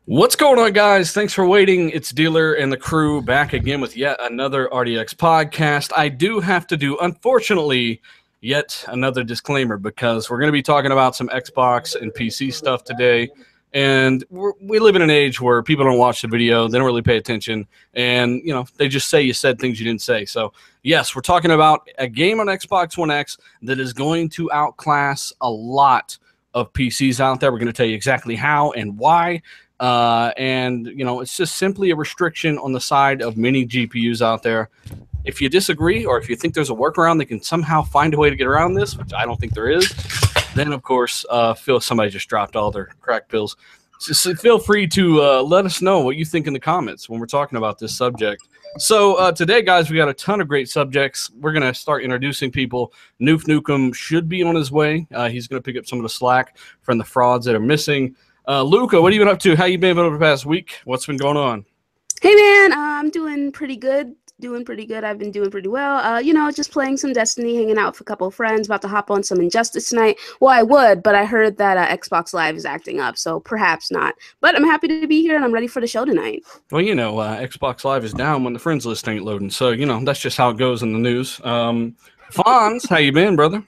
What's going on, guys? Thanks for waiting. It's Dealer and the crew back again with yet another RDX podcast. I do have to do, unfortunately, yet another disclaimer because we're going to be talking about some Xbox and PC stuff today. And we live in an age where people don't watch the video, they don't really pay attention, and they just say you said things you didn't say. So yes, we're talking about a game on Xbox One X that is going to outclass a lot of PCs out there. We're going to tell you exactly how and why. It's just simply a restriction on the side of many GPUs out there. If you disagree, or if you think there's a workaround that can somehow find a way to get around this, which I don't think there is, then of course, somebody just dropped all their crack pills. Just feel free to let us know what you think in the comments when we're talking about this subject. So today, guys, we got a ton of great subjects. We're going to start introducing people. Noof Nukem should be on his way. He's going to pick up some of the slack from the frauds that are missing. Luca, what have you been up to? How you been over the past week? What's been going on? Hey, man, I'm doing pretty good. I've been doing pretty well. Just playing some Destiny, hanging out with a couple of friends, about to hop on some Injustice tonight. Well, I would, but I heard that Xbox Live is acting up, so perhaps not. But I'm happy to be here, and I'm ready for the show tonight. Well, Xbox Live is down when the friends list ain't loading, so, that's just how it goes in the news. Fonz, how you been, brother?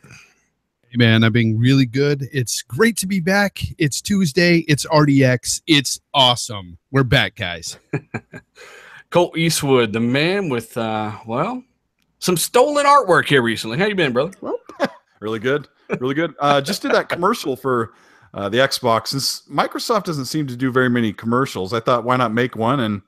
Hey, man, I've been really good. It's great to be back. It's Tuesday. It's RDX. It's awesome. We're back, guys. Colt Eastwood, the man with, some stolen artwork here recently. How you been, brother? Well, really good. Really good. Just did that commercial for the Xbox. Since Microsoft doesn't seem to do very many commercials, I thought, why not make one? And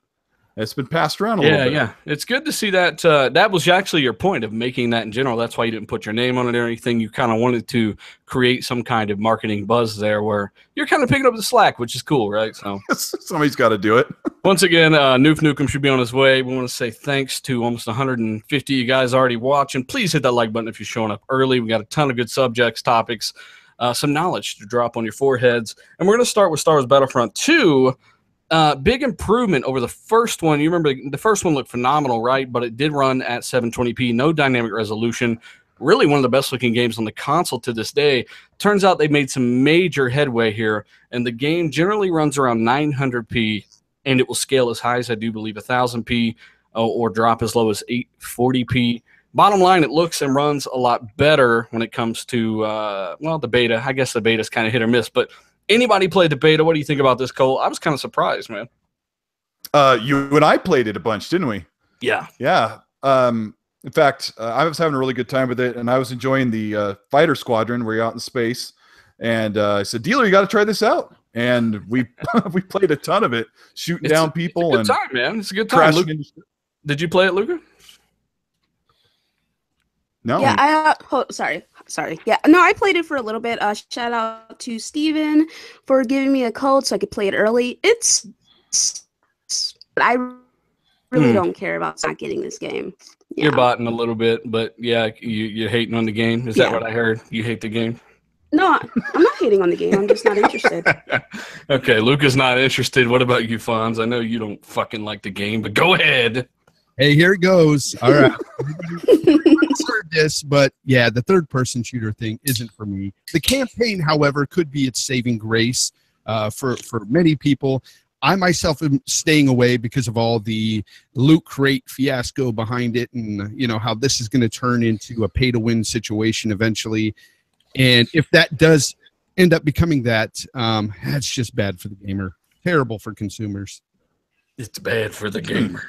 it's been passed around a little bit. Yeah. It's good to see that. That was actually your point of making that in general. That's why you didn't put your name on it or anything. You kind of wanted to create some kind of marketing buzz there where you're kind of picking up the slack, which is cool, right? So somebody's got to do it. Once again, Noof Nukem should be on his way. We want to say thanks to almost 150 you guys already watching. Please hit that like button if you're showing up early. We got a ton of good subjects, topics, some knowledge to drop on your foreheads. And we're going to start with Star Wars Battlefront 2. Big improvement over the first one. You remember the first one looked phenomenal, right? But it did run at 720p, no dynamic resolution. Really one of the best looking games on the console to this day. Turns out they made some major headway here, and the game generally runs around 900p, and it will scale as high as, I do believe, 1000p or drop as low as 840p. Bottom line, it looks and runs a lot better when it comes to, the beta. I guess the beta is kind of hit or miss, but anybody played the beta? What do you think about this, Cole? I was kind of surprised, man. You and I played it a bunch, didn't we? Yeah. Yeah. In fact, I was having a really good time with it, and I was enjoying the fighter squadron where you're out in space. And I said, Dealer, you got to try this out. And we we played a ton of it, shooting down people. It's a good time, man. It's a good time. Did you play it, Luca? No. Yeah, sorry. Yeah, no, I played it for a little bit. Shout out to Steven for giving me a code so I could play it early. I really don't care about not getting this game. Yeah. You're botting a little bit, but yeah, you're hating on the game. Is that what I heard? You hate the game? No, I'm not hating on the game. I'm just not interested. Okay, Luca's not interested. What about you, Fonz? I know you don't fucking like the game, but go ahead. Hey, here it goes. All right. Heard this, but yeah, the third-person shooter thing isn't for me. The campaign, however, could be its saving grace for many people. I myself am staying away because of all the loot crate fiasco behind it, and how this is going to turn into a pay-to-win situation eventually. And if that does end up becoming that, that's just bad for the gamer. Terrible for consumers. It's bad for the gamer.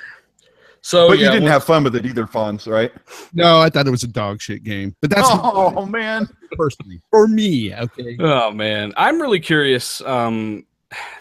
So, but you didn't have fun with it either, Fonz, right? No, I thought it was a dog shit game. But that's man, personally for me. Okay. Oh man, I'm really curious.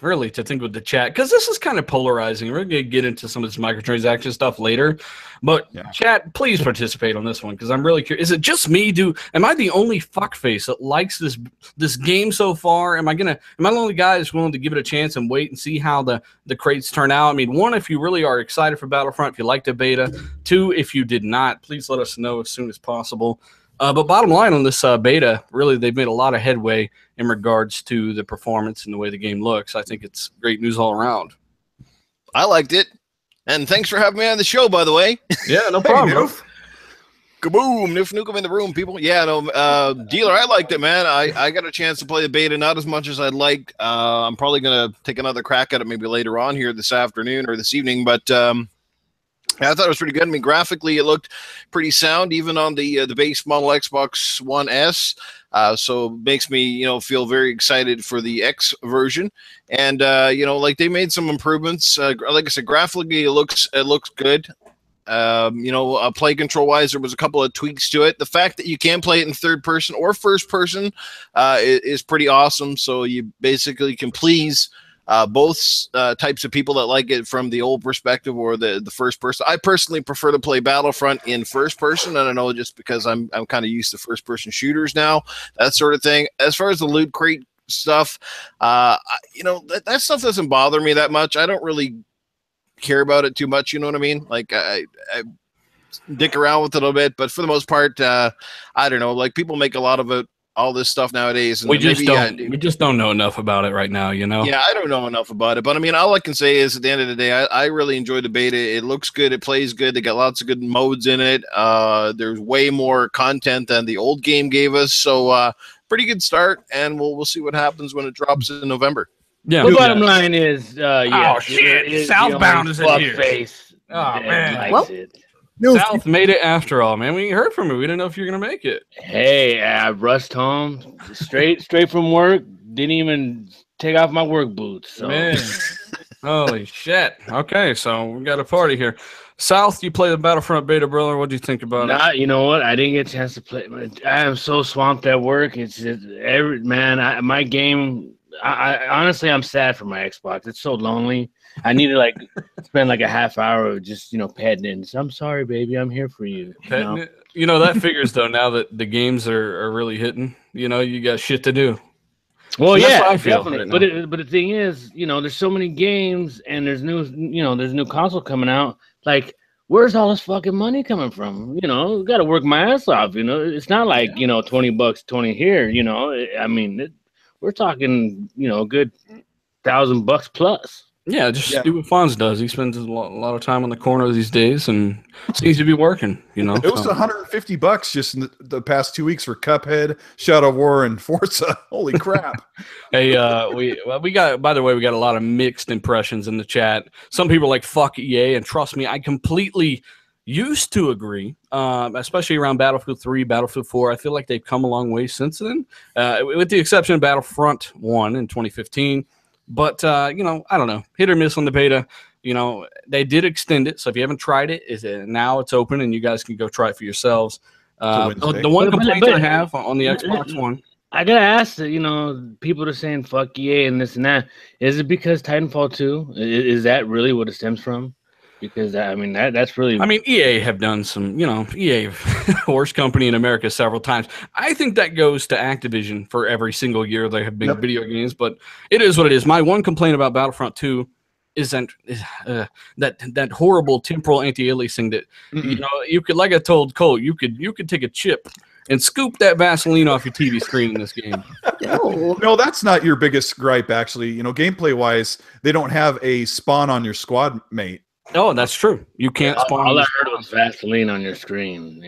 Really to think with the chat, because this is kind of polarizing. We're gonna get into some of this microtransaction stuff later, but chat, please participate on this one because I'm really curious. Is it just me? Am I the only fuckface that likes this game so far? Am I the only guy that's willing to give it a chance and wait and see how the crates turn out? I mean, one, if you really are excited for Battlefront, if you liked the beta. Two, if you did not, please let us know as soon as possible. But bottom line on this beta, really, they've made a lot of headway in regards to the performance and the way the game looks. I think it's great news all around. I liked it. And thanks for having me on the show, by the way. Yeah, no problem. Kaboom! Nif Nukem in the room, people. Yeah, no, Dealer, I liked it, man. I got a chance to play the beta, not as much as I'd like. I'm probably gonna take another crack at it maybe later on here this afternoon or this evening, but yeah, I thought it was pretty good. I mean, graphically, it looked pretty sound, even on the base model Xbox One S. So it makes me, feel very excited for the X version. And like they made some improvements. Like I said, graphically, it looks good. Play control wise, there was a couple of tweaks to it. The fact that you can play it in third person or first person is pretty awesome. So you basically can please both types of people that like it from the old perspective or the first person. I personally prefer to play Battlefront in first person. I don't know, just because I'm kind of used to first person shooters now, that sort of thing. As far as the loot crate stuff, that stuff doesn't bother me that much. I don't really care about it too much, you know what I mean? Like I dick around with it a little bit, but for the most part, I don't know. Like people make a lot of it, all this stuff nowadays, and we just don't know enough about it right now, Yeah, I don't know enough about it, but I mean, all I can say is at the end of the day, I really enjoyed the beta. It looks good, it plays good, they got lots of good modes in it. There's way more content than the old game gave us, so pretty good start, and we'll see what happens when it drops in November. Yeah. The bottom line is, oh shit, Southbound is in here. Face. Oh man, South made it after all, man. We heard from you. We didn't know if you're gonna make it. Hey, I rushed home straight from work. Didn't even take off my work boots. So. Man, holy shit. Okay, so we got a party here. South, you play the Battlefront beta, brother. What do you think about it? You know what? I didn't get a chance to play. I am so swamped at work. It's just my game. I honestly, I'm sad for my Xbox. It's so lonely. I need to spend a half hour of just petting it. So I'm sorry, baby. I'm here for you. That figures though. Now that the games are really hitting, you got shit to do. Well, so yeah, I feel definitely. Right but the thing is, there's so many games and there's new console coming out. Like, where's all this fucking money coming from? Got to work my ass off. It's not like $20, 20 here. I mean. We're talking, good $1,000 plus. Yeah, just do what Fonz does. He spends a lot of time on the corner these days, and seems to be working. It was $150 just in the past 2 weeks for Cuphead, Shadow of War, and Forza. Holy crap! Hey, we got. By the way, we got a lot of mixed impressions in the chat. Some people are like fuck EA, and trust me, I completely used to agree, especially around Battlefield 3, Battlefield 4. I feel like they've come a long way since then, with the exception of Battlefront 1 in 2015. But, I don't know. Hit or miss on the beta. They did extend it. So if you haven't tried it, now it's open and you guys can go try it for yourselves. The one complaint I have on the Xbox One. I got to ask, people are saying fuck EA and this and that. Is it because Titanfall 2? Is that really what it stems from? Because that's really. EA have done some. EA, worst company in America, several times. I think that goes to Activision for every single year there have been video games, but it is what it is. My one complaint about Battlefront 2 is that horrible temporal anti-aliasing that you could, like I told Cole, you could take a chip and scoop that Vaseline off your TV screen in this game. No, that's not your biggest gripe. Actually, gameplay wise, they don't have a spawn on your squad mate. Oh, that's true. You can't spawn. All I heard was Vaseline on your screen.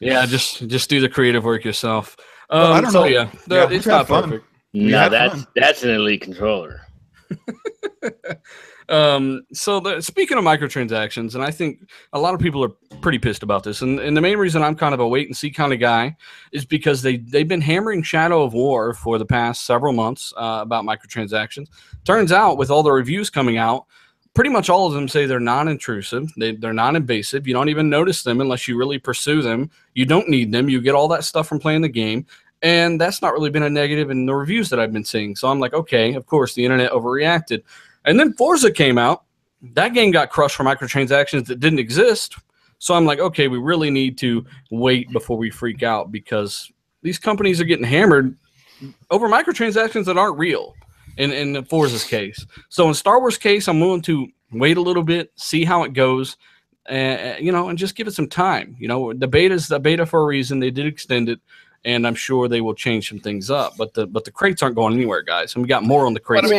Yeah, just do the creative work yourself. I don't know. Yeah, it's not perfect. No, that's an elite controller. Speaking of microtransactions, and I think a lot of people are pretty pissed about this, and the main reason I'm kind of a wait and see kind of guy is because they've been hammering Shadow of War for the past several months about microtransactions. Turns out, with all the reviews coming out, pretty much all of them say they're non-intrusive, they're non-invasive. You don't even notice them unless you really pursue them. You don't need them. You get all that stuff from playing the game. And that's not really been a negative in the reviews that I've been seeing. So I'm like, okay, of course, the internet overreacted. And then Forza came out. That game got crushed for microtransactions that didn't exist. So I'm like, okay, we really need to wait before we freak out because these companies are getting hammered over microtransactions that aren't real. In Forza's case. So in Star Wars case, I'm willing to wait a little bit, see how it goes, and just give it some time. The beta's the beta for a reason. They did extend it, and I'm sure they will change some things up. But the crates aren't going anywhere, guys, and we got more on the crates.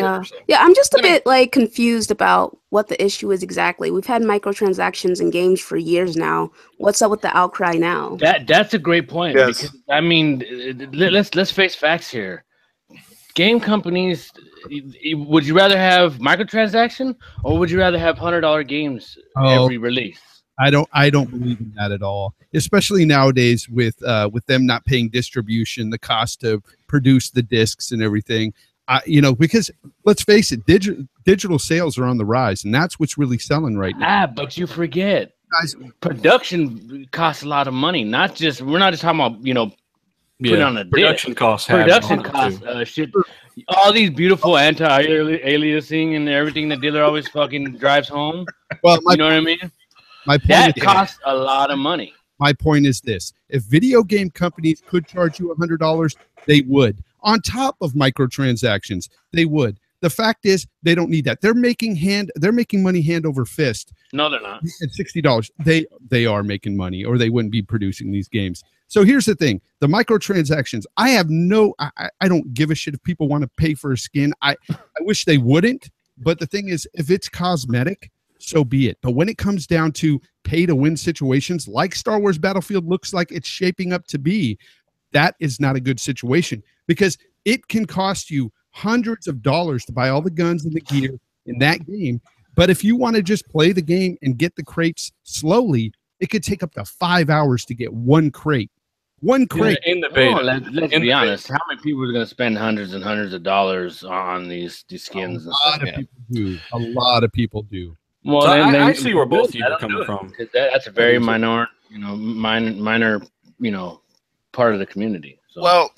Yeah, I'm just a bit like confused about what the issue is exactly. We've had microtransactions in games for years now. What's up with the outcry now? That's a great point. Yes. Because, I mean, let's face facts here. Game companies, would you rather have microtransaction or would you rather have $100 games every release? I don't believe in that at all, especially nowadays with them not paying distribution, the cost to produce the discs and everything. Because let's face it, digital sales are on the rise, and that's what's really selling right now. But you forget, Guys, production costs a lot of money. We're not just talking about putting on a production disc. costs. Production costs. Shit. All these beautiful anti-aliasing and everything that dealer always fucking drives home. Well, you know what I mean? My point that costs a lot of money. My point is this: if video game companies could charge you $100, they would. On top of microtransactions, they would. The fact is, they don't need that. They're making money hand over fist. No, they're not. At $60, they are making money, or they wouldn't be producing these games. So here's the thing: the microtransactions. I don't give a shit if people want to pay for a skin. I wish they wouldn't. But the thing is, if it's cosmetic, so be it. But when it comes down to pay-to-win situations, like Star Wars Battlefield looks like it's shaping up to be, that is not a good situation, because it can cost you hundreds of dollars to buy all the guns and the gear in that game. But if you want to just play the game and get the crates slowly, it could take up to 5 hours to get one crate. One crate. In the beta. Let's be honest. How many people are going to spend hundreds and hundreds of dollars on these skins? A lot of people do. Well, so I see where both of you are coming from. That's a very minor part of the community. So. Well,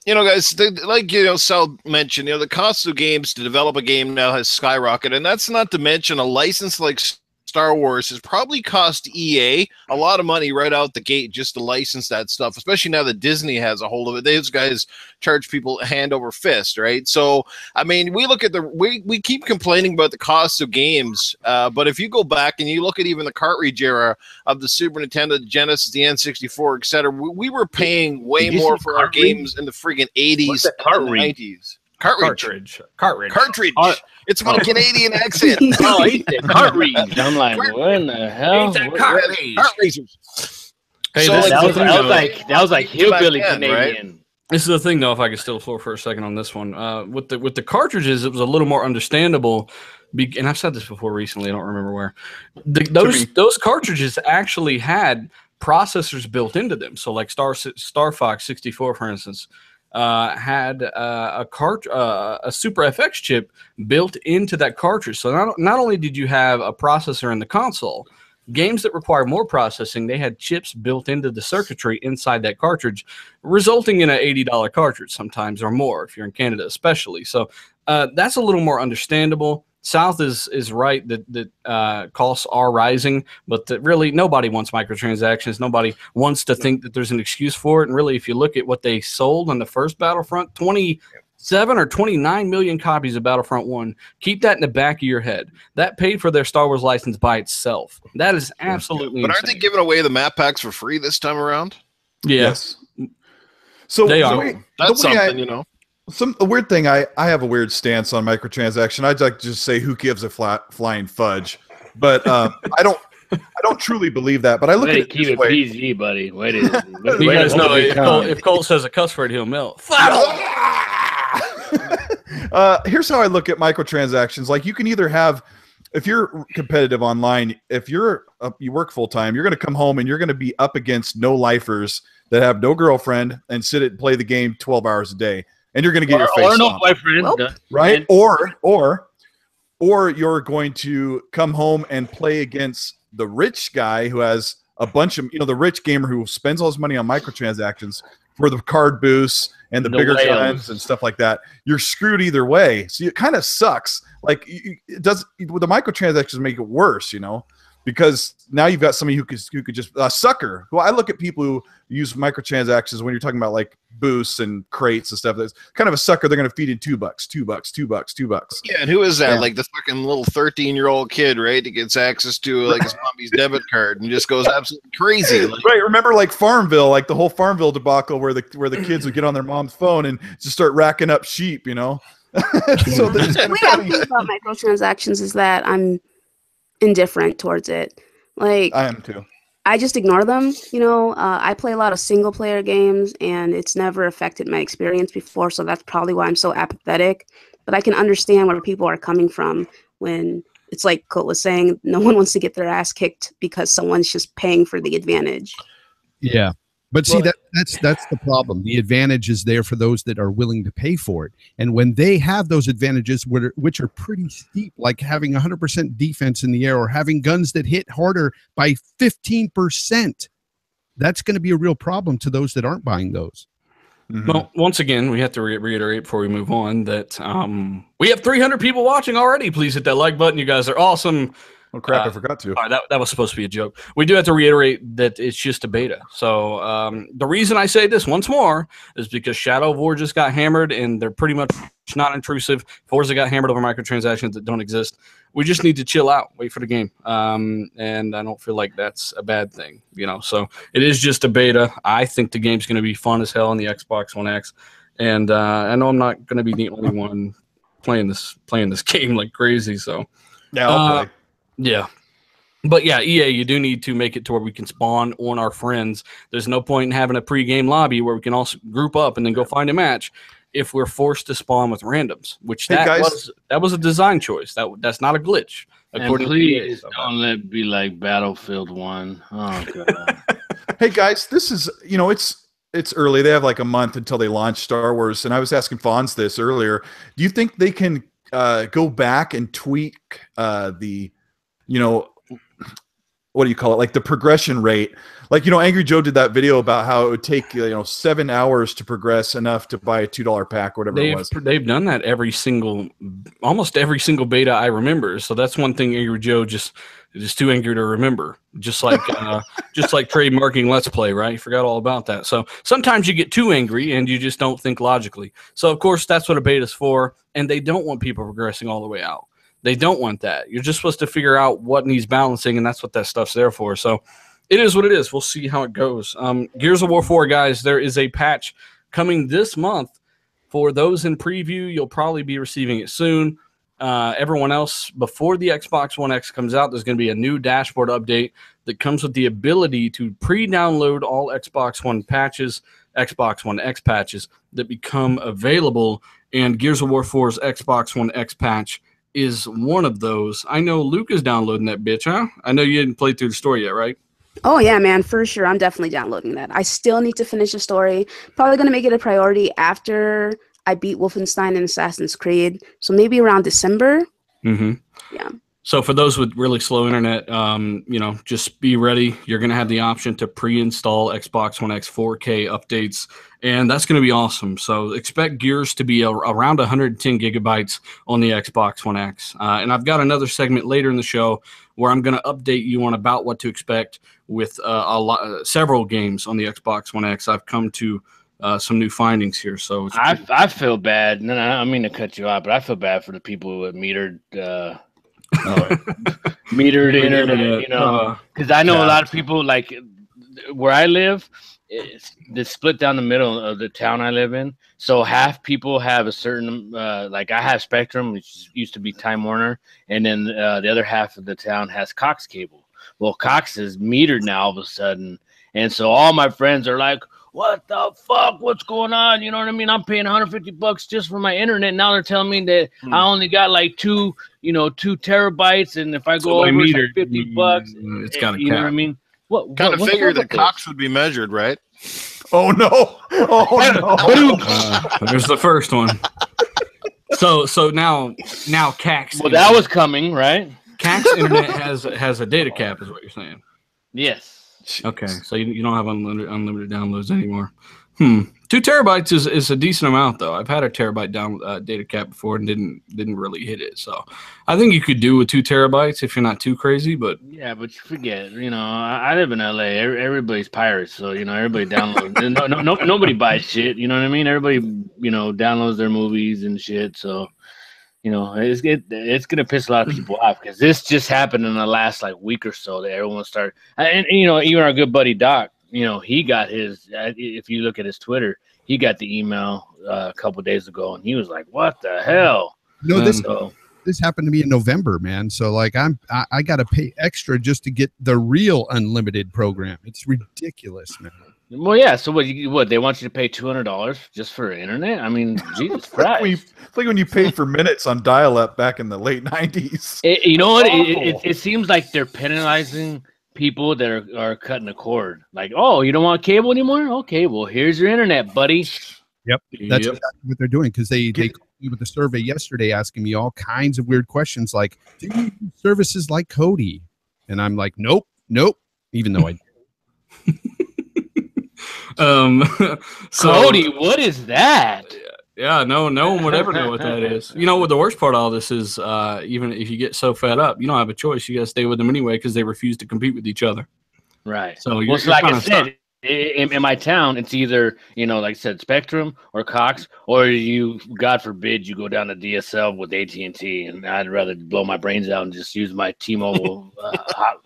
guys, like Sal mentioned, the cost of games to develop a game now has skyrocketed, and that's not to mention a license like Star Wars has probably cost EA a lot of money right out the gate just to license that stuff, especially now that Disney has a hold of it. Those guys charge people hand over fist, right? So, I mean, we look at we keep complaining about the cost of games, but if you go back and you look at even the cartridge era of the Super Nintendo, the Genesis, the N64, etc., we were paying way more for our games in the friggin' 80s and the 90s. Cartridge. It's my Canadian accent. Oh, he said cartridge. I'm like, what in the hell? Cartridge. Hey, So, that was like hillbilly back then, Canadian. right? This is the thing, though. If I could steal the floor for a second on this one, with the cartridges, it was a little more understandable. And I've said this before recently. I don't remember where. Those cartridges actually had processors built into them. So, like Star Fox 64, for instance, had a Super FX chip built into that cartridge. So not only did you have a processor in the console, games that require more processing, they had chips built into the circuitry inside that cartridge, resulting in an $80 cartridge sometimes or more if you're in Canada especially. So that's a little more understandable. South is right that costs are rising, but that really nobody wants microtransactions. Nobody wants to think that there's an excuse for it. And really, if you look at what they sold on the first Battlefront, 27 or 29 million copies of Battlefront 1. Keep that in the back of your head. That paid for their Star Wars license by itself. That is absolutely But aren't they giving away the map packs for free this time around? Yes. So they are. That's something, A weird thing, I have a weird stance on microtransaction. I'd like to just say who gives a flying fudge, but I don't truly believe that. But I look at it keep this it way. PG, buddy. Wait a minute. You guys know if Colt says a cuss word, he'll melt. Here's how I look at microtransactions. Like, you can either have, if you're competitive online, if you work full time, you're going to come home and you're going to be up against no lifers that have no girlfriend and sit and play the game 12 hours a day. And you're going to get your face no boyfriend, right? Or you're going to come home and play against the rich guy who has a bunch of, the rich gamer who spends all his money on microtransactions for the card boosts and the bigger guns and stuff like that. You're screwed either way. So it kind of sucks. Like, the microtransactions make it worse, because now you've got somebody who could just sucker. Who I look at people who use microtransactions when you're talking about like boosts and crates and stuff. That's kind of a sucker. They're going to feed in $2. Yeah, and who is that? Yeah. Like the fucking little 13-year-old kid, right? That gets access to like his mommy's debit card and just goes absolutely crazy. Like, Right. Remember like Farmville, like the whole Farmville debacle where the kids would get on their mom's phone and just start racking up sheep, you know? So there's The way I feel about microtransactions is that I'm indifferent towards it. Like, I am too. I just ignore them. You know, I play a lot of single player games and it's never affected my experience before. So that's probably why I'm so apathetic. But I can understand where people are coming from when it's like Colt was saying, no one wants to get their ass kicked because someone's just paying for the advantage. Yeah. But see, that's the problem. The advantage is there for those that are willing to pay for it. And when they have those advantages, which are pretty steep, like having 100% defense in the air or having guns that hit harder by 15%, that's going to be a real problem to those that aren't buying those. Mm-hmm. Well, once again, we have to reiterate before we move on that we have 300 people watching already. Please hit that like button. You guys are awesome. Oh crap! I forgot to. All right, that was supposed to be a joke. We do have to reiterate that it's just a beta. So the reason I say this once more is because Shadow of War just got hammered, and they're pretty much not intrusive. Forza got hammered over microtransactions that don't exist. We just need to chill out, wait for the game, and I don't feel like that's a bad thing, you know. So it is just a beta. I think the game's going to be fun as hell on the Xbox One X, and I know I'm not going to be the only one playing this game like crazy. So Yeah, I'll play. yeah. But yeah, EA, you do need to make it to where we can spawn on our friends. There's no point in having a pre-game lobby where we can all group up and then go find a match if we're forced to spawn with randoms, which Hey, guys. that was a design choice. That's not a glitch. And According to EA, please so. don't let it be like Battlefield 1. Oh, God. Hey guys, this is it's early. They have like a month until they launch Star Wars, and I was asking Fonz this earlier. Do you think they can go back and tweak the what do you call it? Like the progression rate. Like, Angry Joe did that video about how it would take, 7 hours to progress enough to buy a $2 pack, whatever it was. They've done that almost every single beta I remember. So that's one thing Angry Joe just too angry to remember. Just like trademarking Let's Play, right? You forgot all about that. So sometimes you get too angry and you just don't think logically. So of course that's what a beta's for, and they don't want people progressing all the way out. They don't want that. You're just supposed to figure out what needs balancing, and that's what that stuff's there for. So it is what it is. We'll see how it goes. Gears of War 4, guys, there is a patch coming this month. For those in preview, you'll probably be receiving it soon. Everyone else, before the Xbox One X comes out, there's going to be a new dashboard update that comes with the ability to pre-download all Xbox One patches, Xbox One X patches that become available, and Gears of War 4's Xbox One X patch is one of those. I know Luke is downloading that bitch, huh? I know you didn't play through the story yet, right? Oh, yeah, man, for sure. I'm definitely downloading that. I still need to finish the story. Probably going to make it a priority after I beat Wolfenstein and Assassin's Creed. So maybe around December. Mm-hmm. Yeah. So for those with really slow internet, just be ready. You're going to have the option to pre-install Xbox One X 4K updates, and that's going to be awesome. So expect Gears to be around 110 gigabytes on the Xbox One X. And I've got another segment later in the show where I'm going to update you on about what to expect with several games on the Xbox One X. I've come to some new findings here. So I feel bad. No, I don't mean to cut you off, but I feel bad for the people with metered internet, because I know a lot of people, like where I live, it's split down the middle of the town I live in. So half people have a certain, like I have Spectrum, which used to be Time Warner, and then the other half of the town has Cox cable. Well, Cox is metered now all of a sudden, and so all my friends are like, what the fuck? What's going on? You know what I mean? I'm paying $150 just for my internet. Now they're telling me that I only got like 2 terabytes, and if I go over it's like $50, it's got to you know what I mean? What kind of what's figure up that with this? Cox would be measured, right? Oh no! Oh no! There's the first one. So now CAX. Well, that was coming, right? CAX internet has a data cap, is what you're saying. Yes. Okay, so you don't have unlimited downloads anymore. 2 terabytes is a decent amount, though. I've had a terabyte down data cap before and didn't really hit it. So I think you could do with 2 terabytes if you're not too crazy. But yeah, but you forget, I live in LA. Everybody's pirates, so everybody downloads. Nobody buys shit. You know what I mean? Everybody downloads their movies and shit. So it's gonna piss a lot of people off because this just happened in the last week or so that everyone started. And even our good buddy Doc. He got his. If you look at his Twitter, he got the email a couple days ago, and he was like, "What the hell?" This happened to me in November, man. So I got to pay extra just to get the real unlimited program. It's ridiculous, man. Well, yeah. So what? They want you to pay $200 just for internet? I mean, Jesus Christ! It's like when you paid for minutes on dial-up back in the late '90s. You know what? It seems like they're penalizing people that are cutting a cord. Like, oh, you don't want cable anymore? Okay, well, here's your internet, buddy. Yep, that's exactly what they're doing because they called me with a survey yesterday asking me all kinds of weird questions like, do you use services like Cody? And I'm like, nope, even though I so, Cody, what is that? Yeah, no one would ever know what that is. What the worst part of all this is, even if you get so fed up, you don't have a choice. You got to stay with them anyway because they refuse to compete with each other. Right. So, like I said, in my town, it's either, like I said, Spectrum or Cox, or you, God forbid, you go down to DSL with AT&T, and I'd rather blow my brains out and just use my T-Mobile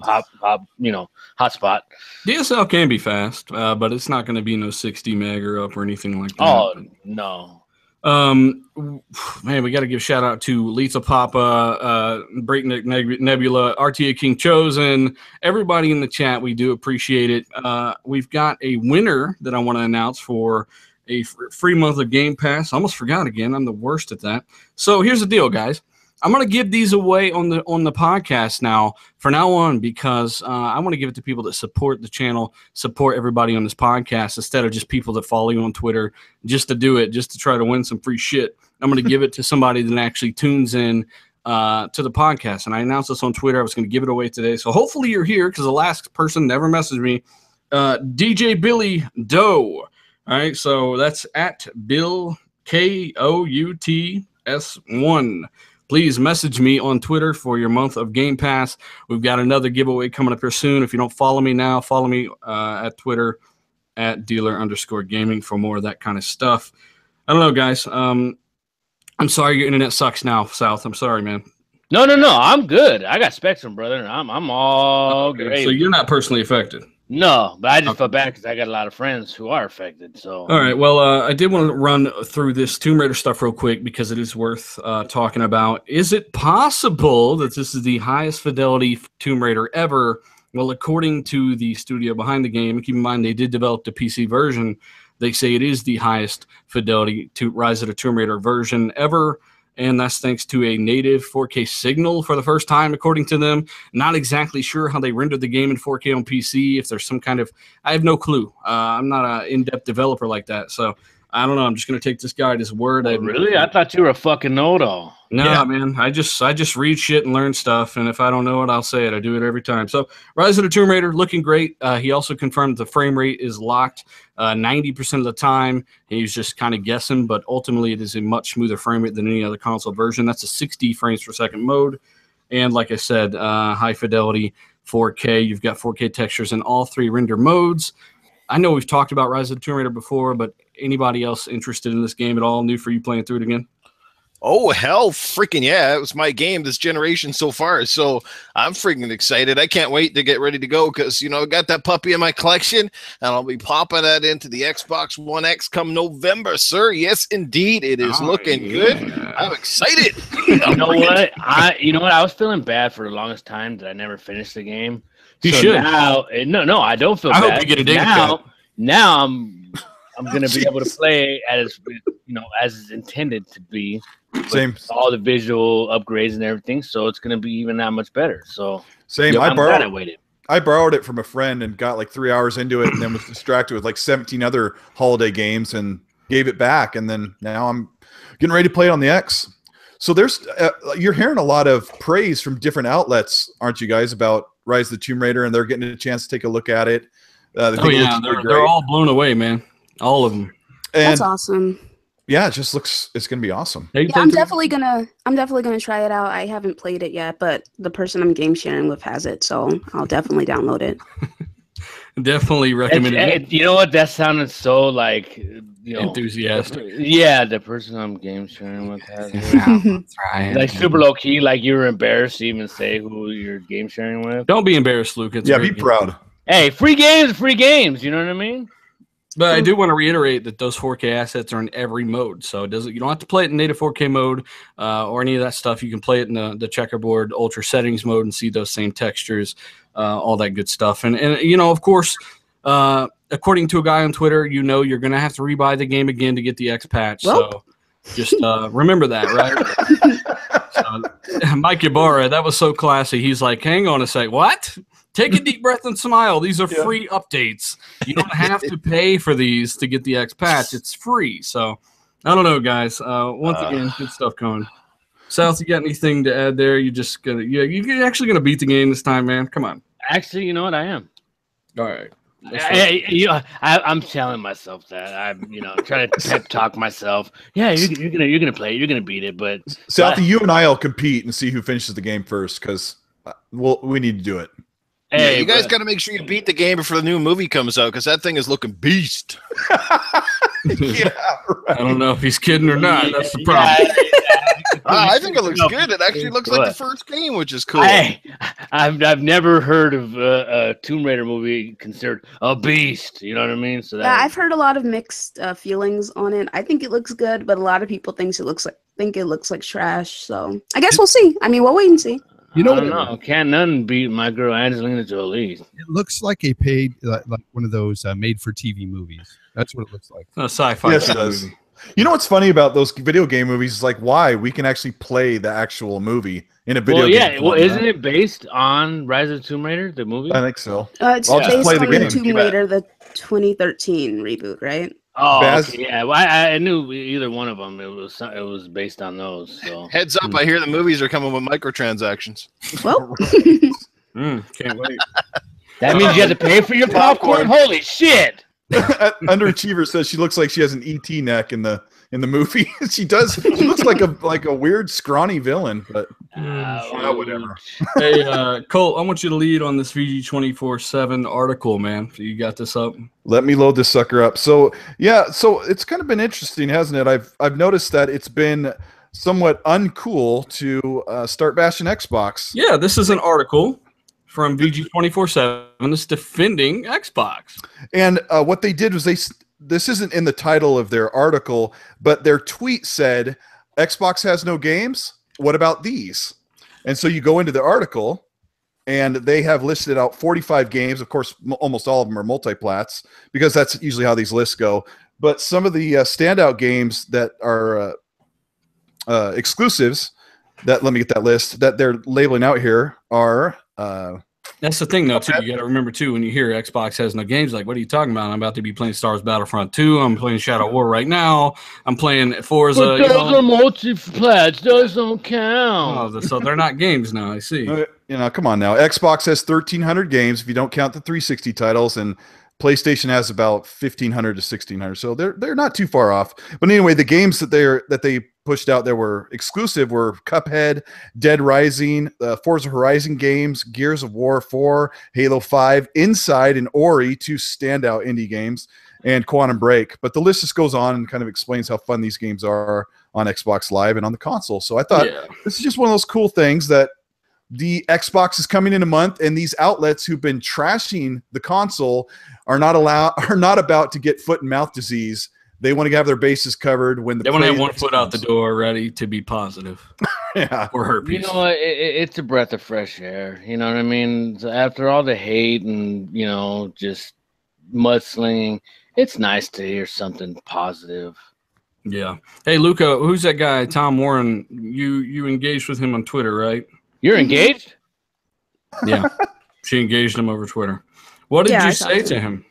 hotspot. DSL can be fast, but it's not going to be no 60 meg or up or anything like that. Oh, no. Man, we got to give shout out to Lisa Papa, Breakneck Nebula, RTA King Chosen, everybody in the chat. We do appreciate it. We've got a winner that I want to announce for a free month of Game Pass. I almost forgot again. I'm the worst at that. So here's the deal, guys. I'm going to give these away on the podcast now from now on because I want to give it to people that support the channel, support everybody on this podcast instead of just people that follow you on Twitter just to do it, just to try to win some free shit. I'm going to give it to somebody that actually tunes in to the podcast. And I announced this on Twitter. I was going to give it away today. So hopefully you're here because the last person never messaged me. DJ Billy Doe. All right. So that's at Bill KOUTS1. Please message me on Twitter for your month of Game Pass. We've got another giveaway coming up here soon. If you don't follow me now, follow me at Twitter at dealer_gaming for more of that kind of stuff. I don't know, guys. I'm sorry your internet sucks now, South. I'm sorry, man. No. I'm good. I got Spectrum, brother. I'm all great. So you're not personally affected? No, but I just felt bad because I got a lot of friends who are affected. So all right, well, I did want to run through this Tomb Raider stuff real quick because it is worth talking about. Is it possible that this is the highest fidelity Tomb Raider ever? Well, according to the studio behind the game, keep in mind they did develop the PC version. They say it is the highest fidelity to Rise of the Tomb Raider version ever. And that's thanks to a native 4K signal for the first time, according to them. Not exactly sure how they rendered the game in 4K on PC. If there's some kind of, I have no clue. I'm not an in-depth developer like that, so I don't know. I'm just gonna take this guy at his word. Really? I thought you were a fucking know-it-all. No, man. I just read shit and learn stuff, and if I don't know it, I'll say it. I do it every time. So, Rise of the Tomb Raider looking great. He also confirmed the frame rate is locked 90% of the time. He was just kind of guessing, but ultimately it is a much smoother frame rate than any other console version. That's a 60 frames per second mode, and like I said, high fidelity 4K. You've got 4K textures in all 3 render modes. I know we've talked about Rise of the Tomb Raider before, but anybody else interested in this game at all? New for you playing through it again? Oh, hell freaking yeah. It was my game this generation so far. So I'm freaking excited. I can't wait to get ready to go because, I got that puppy in my collection and I'll be popping that into the Xbox One X come November, sir. Yes, indeed. It is looking good. I'm excited. You know what? I was feeling bad for the longest time that I never finished the game. You should. Now, no, I don't feel bad. I hope you get a data now I'm going to be able to play as it's intended to be. Same. All the visual upgrades and everything, so it's going to be even that much better. So same. I'm glad I waited. I borrowed it from a friend and got like 3 hours into it, and then was distracted with like 17 other holiday games and gave it back. And then now I'm getting ready to play it on the X. So there's you're hearing a lot of praise from different outlets, aren't you guys, about Rise of the Tomb Raider, and they're getting a chance to take a look at it. They're all blown away, man. All of them. And That's awesome. yeah, it just looks, it's going to be awesome. Hey, Yeah, I'm definitely gonna try it out. I haven't played it yet, but the person I'm game sharing with has it, so I'll definitely download it. Definitely recommend it. You know what? That sounded so like, Enthusiastic. Yeah, the person I'm game sharing with has it. That's right. Like super low key, like you were embarrassed to even say who you're game sharing with. Don't be embarrassed, Luke. It's Yeah, a be great game. proud. Hey, free games. You know what I mean? But I do want to reiterate that those 4K assets are in every mode, so you don't have to play it in native 4K mode or any of that stuff. You can play it in the checkerboard ultra settings mode and see those same textures, all that good stuff. And of course, according to a guy on Twitter, you're going to have to rebuy the game again to get the X patch. So just remember that, right? Mike Ibarra, that was so classy. He's like, hang on a sec, what? Take a deep breath and smile. These are free updates. You don't have to pay for these to get the X patch. It's free. So I don't know, guys. Once again, good stuff going. South, you got anything to add there? You're actually gonna beat the game this time, man. Come on. Actually, you know what? I am. All right. I'm telling myself that I'm, trying to pep talk myself. Yeah, you're gonna play it. You're gonna beat it. But Southie, you and I'll compete and see who finishes the game first, because we need to do it. Hey, you guys got to make sure you beat the game before the new movie comes out, because that thing is looking beast. Yeah, right. I don't know if he's kidding or not. That's the problem. I think it looks good. It actually looks like the first game, which is cool. Hey, I've never heard of a Tomb Raider movie considered a beast. You know what I mean? So I've heard a lot of mixed feelings on it. I think it looks good, but a lot of people think it looks like trash. So I guess we'll see. I mean, we'll wait and see. I don't know. Can't none beat my girl Angelina Jolie. It looks like a paid, like one of those made-for-TV movies. That's what it looks like. A sci-fi. Yes, it does. You know what's funny about those video game movies is like why we can actually play the actual movie in a video game. Yeah, well, isn't it based on Rise of the Tomb Raider, the movie? I think so. It's I'll just based play the on game. Tomb Raider, the 2013 reboot, right? Oh, Baz? okay, yeah. Well, I knew either one of them. It was based on those. So Heads up! I hear the movies are coming with microtransactions. Well, Can't wait. that means you have to pay for your popcorn. Holy shit! Underachiever says she looks like she has an ET neck in the movie. She does. She looks like a weird scrawny villain, but whatever. Hey, Colt, I want you to lead on this VG247 article, man. You got this up? Let me load this sucker up. So it's kind of been interesting, hasn't it? I've noticed that it's been somewhat uncool to start bashing Xbox. Yeah, this is an article from VG247. It's defending Xbox. And what they did was this isn't in the title of their article, but their tweet said, Xbox has no games. What about these? And so you go into the article, and they have listed out 45 games. Of course, almost all of them are multiplats, because that's usually how these lists go. But some of the standout games that are exclusives, let me get that list, that they're labeling out here are... That's the thing, though, too. You got to remember, too, when you hear Xbox has no games, like, what are you talking about? I'm about to be playing Star Wars Battlefront 2. I'm playing Shadow War right now. I'm playing Forza. But those are multi-plats. Those don't count. Oh, so they're not games now, I see. Come on now. Xbox has 1,300 games if you don't count the 360 titles, and PlayStation has about 1,500 to 1,600. So they're not too far off. But anyway, the games that they pushed out that were exclusive were Cuphead, Dead Rising, Forza Horizon games, Gears of War 4, Halo 5, Inside, and Ori, 2 standout indie games, and Quantum Break. But the list just goes on and kind of explains how fun these games are on Xbox Live and on the console. So I thought this is just one of those cool things that the Xbox is coming in a month, and these outlets who've been trashing the console are not about to get foot and mouth disease. They want to have their bases covered when they want to have one foot out the door, ready to be positive. Yeah, or herpes. You know what? It's a breath of fresh air. You know what I mean? So after all the hate and just mudslinging, it's nice to hear something positive. Yeah. Hey, Luca, who's that guy? Tom Warren. You engaged with him on Twitter, right? You're engaged? Yeah. She engaged him over Twitter. What did you say to him?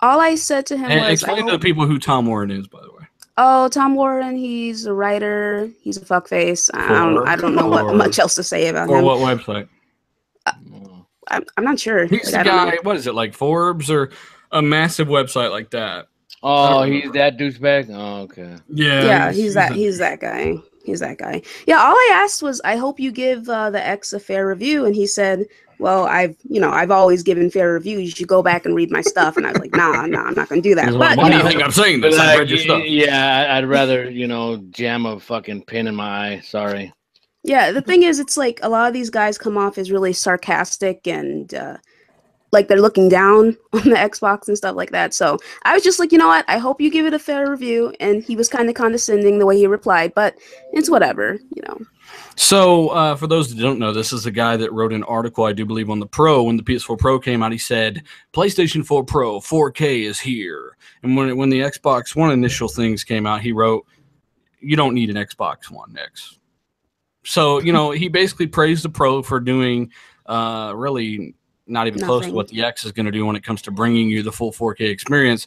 All I said to him was... Explain to the people who Tom Warren is, by the way. Oh, Tom Warren, he's a writer. He's a fuckface. I don't know what much else to say about him. Or what website? I'm not sure. He's the guy, what is it, like Forbes or a massive website like that? Oh, he's that douchebag. Oh, okay. Yeah, he's that guy. He's that guy. Yeah, all I asked was, I hope you give the X a fair review, and he said, well, I've always given fair reviews. You should go back and read my stuff. And I was like, nah, I'm not gonna do that. But why do you think I'm saying this? I read your stuff. Yeah, I'd rather jam a fucking pin in my eye. Sorry. Yeah, the thing is, it's like a lot of these guys come off as really sarcastic and like they're looking down on the Xbox and stuff like that. So I was just like, you know what? I hope you give it a fair review. And he was kind of condescending the way he replied, but it's whatever, So for those that don't know, this is the guy that wrote an article, I do believe, on the Pro. When the PS4 Pro came out, he said, PlayStation 4 Pro 4K is here. And when the Xbox One initial things came out, he wrote, you don't need an Xbox One X. So, he basically praised the Pro for doing really not even close to what the X is going to do when it comes to bringing you the full 4K experience.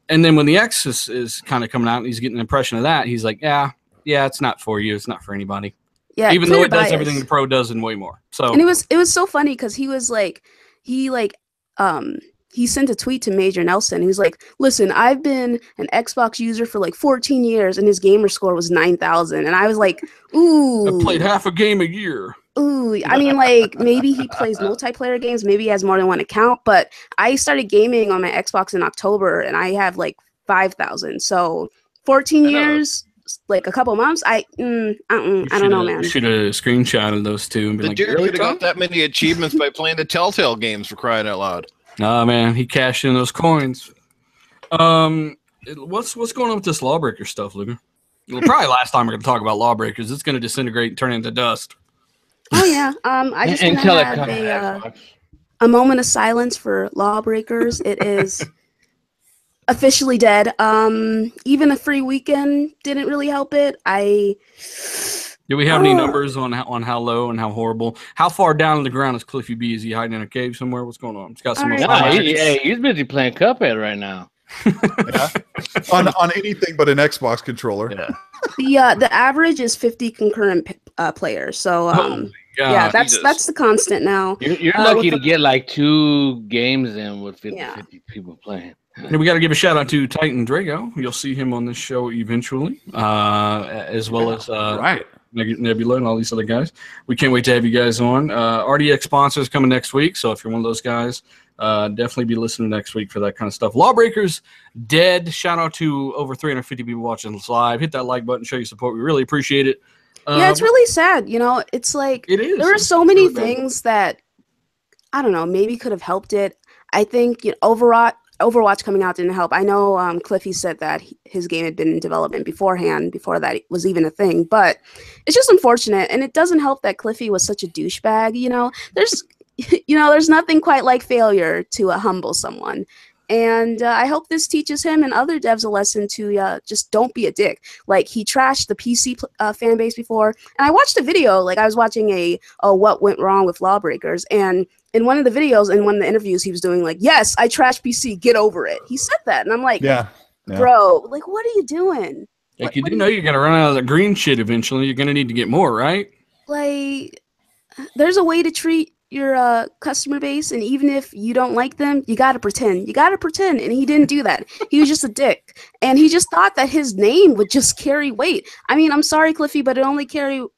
And then when the X is kind of coming out and he's getting an impression of that, he's like, yeah, it's not for you. It's not for anybody. Yeah, even though it does everything the Pro does and way more. So, and it was so funny because he was like, he sent a tweet to Major Nelson. He was like, listen, I've been an Xbox user for like 14 years and his gamer score was 9,000. And I was like, ooh. I played half a game a year. Ooh, I mean, like, maybe he plays multiplayer games. Maybe he has more than one account. But I started gaming on my Xbox in October, and I have, like, 5,000. So 14 years, like, a couple months, I don't know, man. You should have screenshotted those two. And been the dude could have got that many achievements by playing the Telltale games, for crying out loud. Oh, man, he cashed in those coins. What's going on with this Lawbreaker stuff, Luger? Well, probably last time we're going to talk about Lawbreakers. It's going to disintegrate and turn into dust. Oh yeah, I just want to have a moment of silence for Lawbreakers. It is officially dead. Even a free weekend didn't really help it. Do we have any numbers on how low and how horrible? How far down in the ground is Cliffy B? Is he hiding in a cave somewhere? What's going on? He's got some. He's busy playing Cuphead right now. on anything but an Xbox controller. Yeah. The average is 50 concurrent players. So yeah, that's the constant now. You're lucky to get like 2 games in with 50 people playing. And we got to give a shout out to Titan Drago. You'll see him on this show eventually, as well as Nebula and all these other guys. We can't wait to have you guys on. RDX sponsors coming next week, so if you're one of those guys, definitely be listening next week for that kind of stuff. Lawbreakers dead. Shout out to over 350 people watching this live. Hit that like button, show your support. We really appreciate it. Yeah, it's really sad. It's like there are so many things that I don't know, maybe could have helped it. I think Overwatch coming out didn't help. I know Cliffy said that his game had been in development beforehand, before that was even a thing. But it's just unfortunate, and it doesn't help that Cliffy was such a douchebag. There's nothing quite like failure to humble someone. And I hope this teaches him and other devs a lesson to just don't be a dick. Like, he trashed the PC fan base before. And I watched a video, like I was watching a what went wrong with Lawbreakers. And in one of the videos, in one of the interviews, he was doing like, yes, I trashed PC, get over it. He said that. And I'm like, bro, like, what are you doing? Like, you do know you're going to run out of the green shit eventually. You're going to need to get more, right? Like, there's a way to treat your customer base, and even if you don't like them, you gotta pretend. And he didn't do that. He was just a dick, and he just thought that his name would just carry weight. I mean, I'm sorry, Cliffy, but it only carries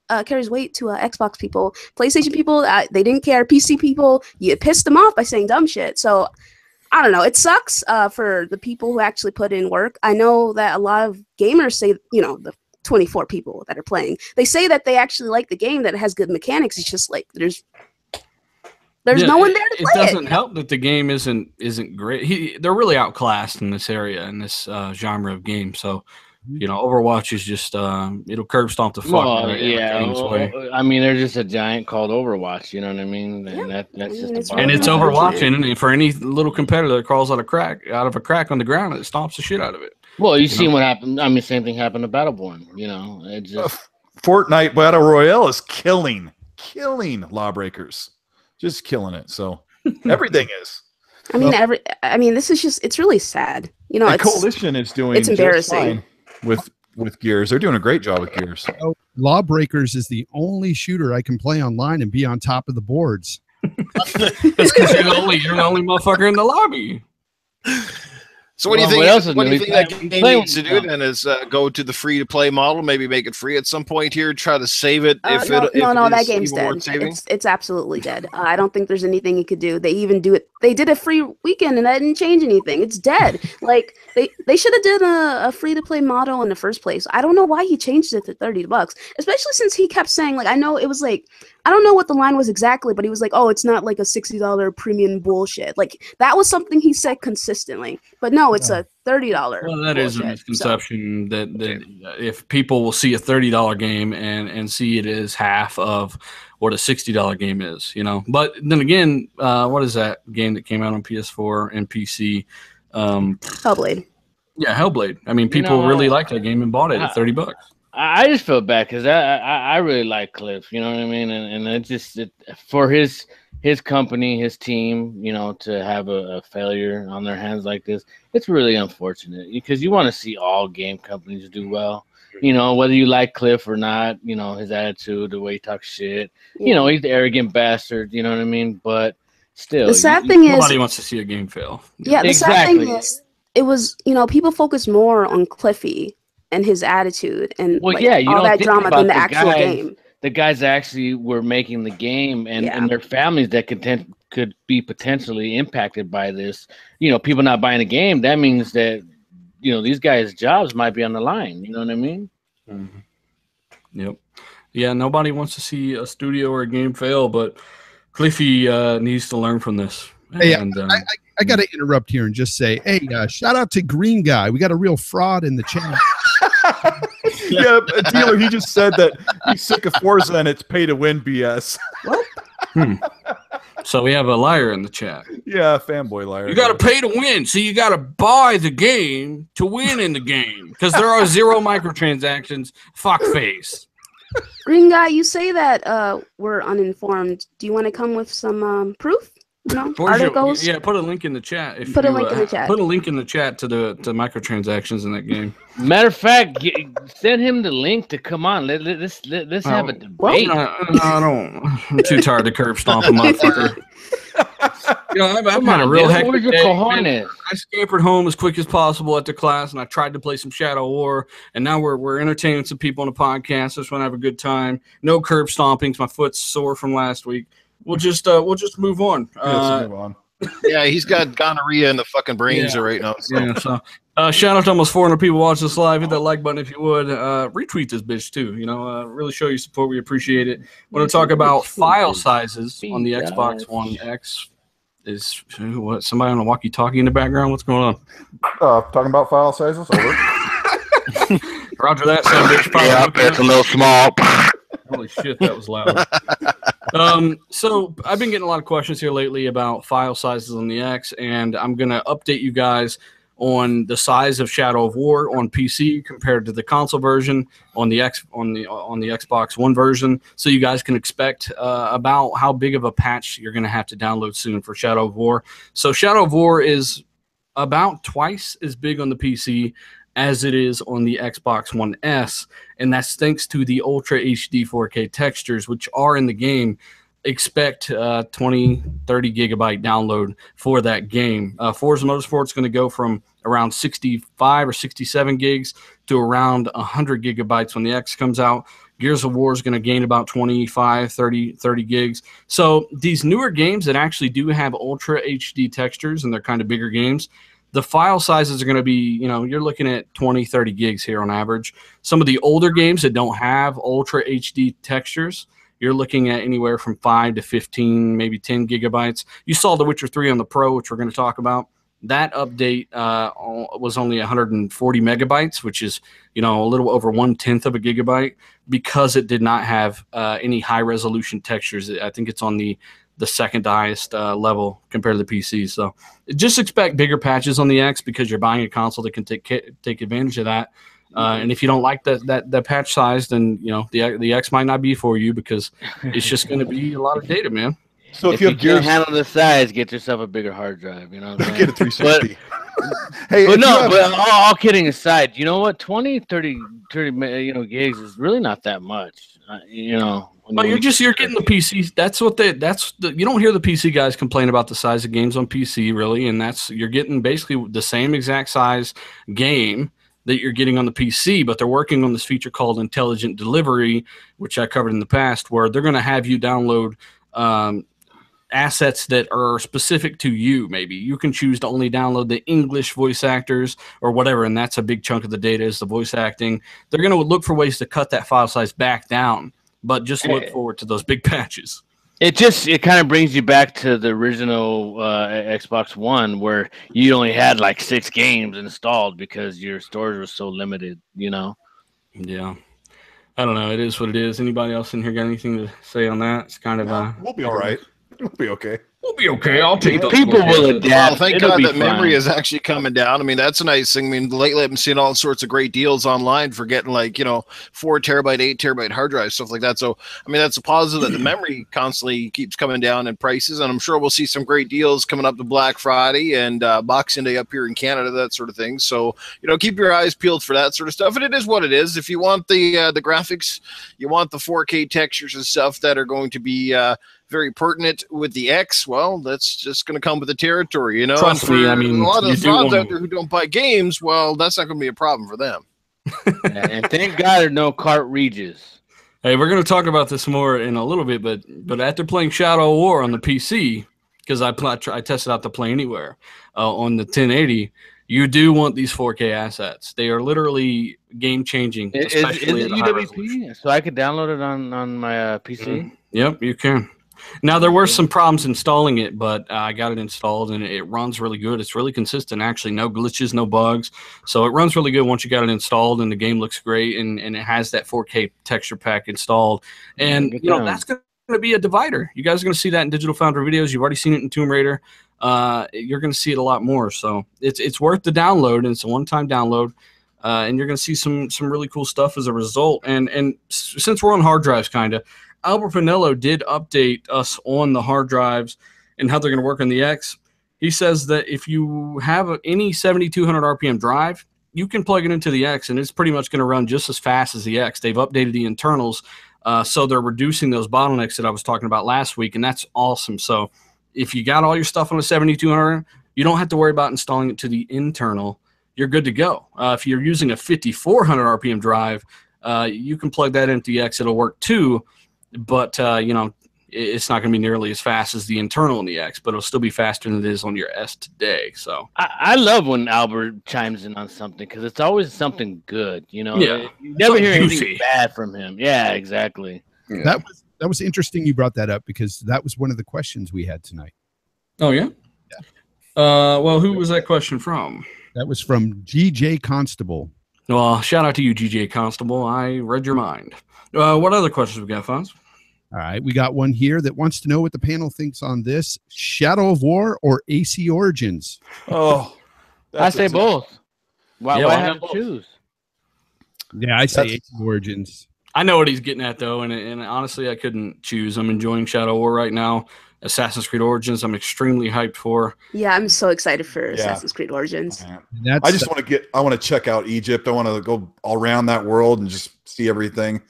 weight to Xbox people. PlayStation people, they didn't care. PC people, you pissed them off by saying dumb shit. So I don't know. It sucks for the people who actually put in work. I know that a lot of gamers say, the 24 people that are playing, they say that they actually like the game, that it has good mechanics. It's just like there's no one there to play it. It doesn't help that the game isn't great. They're really outclassed in this area, in this genre of game. So, Overwatch is just it'll curb stomp the fuck. Well, I mean, there's just a giant called Overwatch. You know what I mean? And that's just and it's Overwatch, and for any little competitor that crawls out of a crack on the ground, it stomps the shit out of it. Well, you've seen what happened. I mean, same thing happened to Battleborn. It just Fortnite Battle Royale is killing Lawbreakers. Just killing it. So everything is. I mean, this is it's really sad. Coalition is doing. It's embarrassing with Gears. They're doing a great job with Gears. Lawbreakers is the only shooter I can play online and be on top of the boards. That's because you're the only motherfucker in the lobby. So what do you Well, think? what else is What do you new? think that He's game playing needs to with do them. then? Is go to the free-to-play model, maybe make it free at some point here, try to save it if No, it if no, it that is game's even worth dead. saving. It's absolutely dead. I don't think there's anything you could do. They even do it. They did a free weekend, and that didn't change anything. It's dead. Like they should have done a free to play model in the first place. I don't know why he changed it to $30, especially since he kept saying like I know it was like I don't know what the line was exactly, but he was like, oh, it's not like a $60 premium bullshit. Like that was something he said consistently. But no, it's a $30. Well, that is a bullshit, misconception that if people will see a $30 game and see it as half of what a $60 game is, you know. But then again, what is that game that came out on PS4 and PC? Hellblade. Yeah, Hellblade. I mean, people really liked that game and bought it at $30. I just feel bad because I really like Cliff, you know what I mean, and it just for his company, his team, you know, to have a failure on their hands like this, it's really unfortunate because you want to see all game companies do well, you know, whether you like Cliff or not, you know, his attitude, the way he talks shit, you know, he's the arrogant bastard, you know what I mean, but still, the sad thing is nobody wants to see a game fail. Yeah, the sad thing is it was, you know, people focus more on Cliffy and his attitude and well, like, yeah, you all don't that think drama about than the actual game. The guys actually were making the game and their families that could be potentially impacted by this. You know, people not buying the game, that means that, you know, these guys' jobs might be on the line. You know what I mean? Mm-hmm. Yep. Yeah, nobody wants to see a studio or a game fail, but Cliffy needs to learn from this. Hey, and, I got to interrupt here and just say, hey, shout out to Green Guy. We got a real fraud in the chat. Yeah, a dealer. He just said that he's sick of Forza and it's pay to win BS. So we have a liar in the chat. Yeah, fanboy liar. You got to pay to win, so you got to buy the game to win in the game because there are 0 microtransactions. Fuck face. Green Guy, you say that we're uninformed. Do you want to come with some proof? You know, articles? Yeah, put a link in the chat. Put a link in the chat. Put a link in the chat to the microtransactions in that game. Matter of fact, send him the link to come on. Let's have a debate. I don't. I'm too tired to curb stomp a motherfucker. You know, I've had a real hectic day. I scampered home as quick as possible after class, and I tried to play some Shadow War. And now we're entertaining some people on the podcast. Just want to have a good time. No curb stompings. My foot's sore from last week. We'll just move on. Let's move on. Yeah, he's got gonorrhea in the fucking brains right now. So. Yeah, so shout out to almost 400 people watching this live. Hit that like button if you would. Retweet this bitch too. You know, really show your support. We appreciate it. We're going to talk about file sizes on the Xbox One X. Is what somebody on a walkie-talkie in the background? What's going on? Talking about file sizes. Over. Roger that, son bitch. Yeah, it's a little small. Holy shit, that was loud. So I've been getting a lot of questions here lately about file sizes on the X, and I'm going to update you guys on the size of Shadow of War on PC compared to the console version on the Xbox One version, so you guys can expect about how big of a patch you're going to have to download soon for Shadow of War. So Shadow of War is about twice as big on the PC as it is on the Xbox One S, and that's thanks to the Ultra HD 4K textures, which are in the game. Expect 20, 30 gigabyte download for that game. Forza Motorsport's going to go from around 65 or 67 gigs to around 100 gigabytes when the X comes out. Gears of War is going to gain about 25, 30 gigs. So these newer games that actually do have Ultra HD textures, and they're kind of bigger games, the file sizes are going to be, you know, you're looking at 20, 30 gigs here on average. Some of the older games that don't have Ultra HD textures, you're looking at anywhere from 5 to 15, maybe 10 gigabytes. You saw The Witcher 3 on the Pro, which we're going to talk about. That update was only 140 megabytes, which is, you know, a little over 1/10 of a gigabyte, because it did not have any high-resolution textures. I think it's on the second highest level compared to the PC. So just expect bigger patches on the X because you're buying a console that can take advantage of that. And if you don't like that patch size, then you know the X might not be for you because it's just going to be a lot of data, man. So if you have can't handle the size, get yourself a bigger hard drive. You know, get a 360. But all kidding aside, you know what? 20, 30 gigs is really not that much. You know. But you're getting the PC. You don't hear the PC guys complain about the size of games on PC really, and you're getting basically the same exact size game that you're getting on the PC, but they're working on this feature called intelligent delivery, which I covered in the past, where they're going to have you download assets that are specific to you. Maybe you can choose to only download the English voice actors or whatever, and that's a big chunk of the data is the voice acting. They're going to look for ways to cut that file size back down. But just look forward to those big patches. It kind of brings you back to the original Xbox One, where you only had like 6 games installed because your storage was so limited, you know? Yeah. I don't know. It is what it is. Anybody else in here got anything to say on that? It's kind of we'll be all right. We'll be okay. We'll be okay. I'll take those. People will adapt. Well, thank God that memory is actually coming down. I mean, that's a nice thing. I mean, lately I've been seeing all sorts of great deals online for getting 4 terabyte, 8 terabyte hard drives, stuff like that. So, I mean, that's a positive that the memory constantly keeps coming down in prices. And I'm sure we'll see some great deals coming up to Black Friday and Boxing Day up here in Canada, that sort of thing. So, keep your eyes peeled for that sort of stuff. And it is what it is. If you want the graphics, you want the 4K textures and stuff that are going to be very pertinent with the X, well, that's just going to come with the territory, Trust me, I mean, a lot of the frauds out there who don't buy games, well, that's not going to be a problem for them. Yeah, and thank God there are no cartridges. Hey, we're going to talk about this more in a little bit, but after playing Shadow of War on the PC, because I tested out the Play Anywhere on the 1080, you do want these 4K assets. They are literally game-changing, especially is it UWP? So I could download it on my PC? Mm-hmm. Yep, you can. Now, there were some problems installing it, but I got it installed, and it runs really good. It's really consistent, actually. No glitches, no bugs. So it runs really good once you got it installed, and the game looks great, and it has that 4K texture pack installed. And, that's going to be a divider. You guys are going to see that in Digital Foundry videos. You've already seen it in Tomb Raider. You're going to see it a lot more. So it's worth the download, and it's a one-time download. And you're going to see some really cool stuff as a result. And since we're on hard drives, kind of, Albert Pinello did update us on the hard drives and how they're going to work on the X. He says that if you have any 7,200 RPM drive, you can plug it into the X, and it's pretty much going to run just as fast as the X. They've updated the internals, so they're reducing those bottlenecks that I was talking about last week, and that's awesome. So if you got all your stuff on a 7,200, you don't have to worry about installing it to the internal. You're good to go. If you're using a 5,400 RPM drive, you can plug that into the X. It'll work too. But, it's not going to be nearly as fast as the internal in the X, but it'll still be faster than it is on your S today. So I love when Albert chimes in on something because it's always something good, Yeah. You never hear anything bad from him. Yeah, exactly. Yeah. That was interesting you brought that up because that was one of the questions we had tonight. Oh, yeah? Yeah. Well, who was that question from? That was from GJ Constable. Well, shout out to you, GJ Constable. I read your mind. What other questions we got, Fonz? All right, we got one here that wants to know what the panel thinks on this: Shadow of War or AC Origins? Oh, I say both. Why have to choose? Yeah, I say AC Origins. I know what he's getting at, though, and honestly, I couldn't choose. I'm enjoying Shadow of War right now. Assassin's Creed Origins, I'm extremely hyped for. Yeah, I'm so excited for Assassin's Creed Origins. I just want to check out Egypt. I want to go all around that world and just see everything.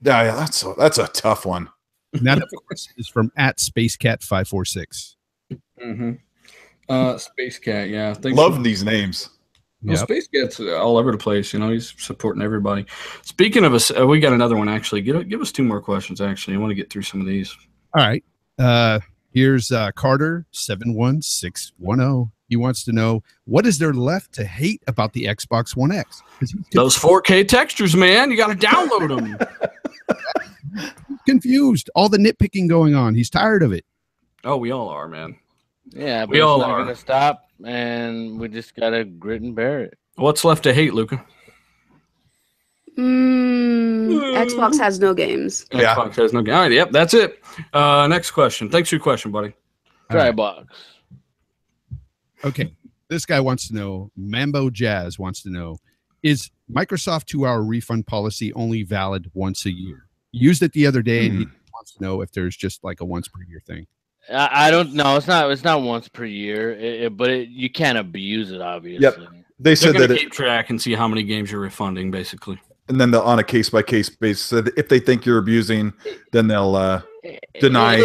Yeah, that's a tough one. And that, of course, is from @SpaceCat546. Mm-hmm. Space Cat, yeah. Love these names. Well, Space Cat's all over the place. He's supporting everybody. Speaking of us, we got another one, actually. Give us 2 more questions, actually. I want to get through some of these. All right. Here's Carter71610. He wants to know, what is there left to hate about the Xbox One X? Those 4K textures, man. You got to download them. Confused. All the nitpicking going on. He's tired of it. Oh, we all are, man. Yeah, but we all are going to stop, and we just got to grit and bear it. What's left to hate, Luca? Xbox has no games. Xbox has no games. All right, yep, that's it. Next question. Thanks for your question, buddy. Dry box. Okay. This guy wants to know, Mambo Jazz wants to know, is Microsoft 2-hour refund policy only valid once a year? He used it the other day, and he wants to know if there's just like a once per year thing. I don't know. It's not once per year, but you can't abuse it, obviously. Yep. They said They're that keep track and see how many games you're refunding, basically. and then they'll on a case by case basis. So if they think you're abusing, then they'll deny.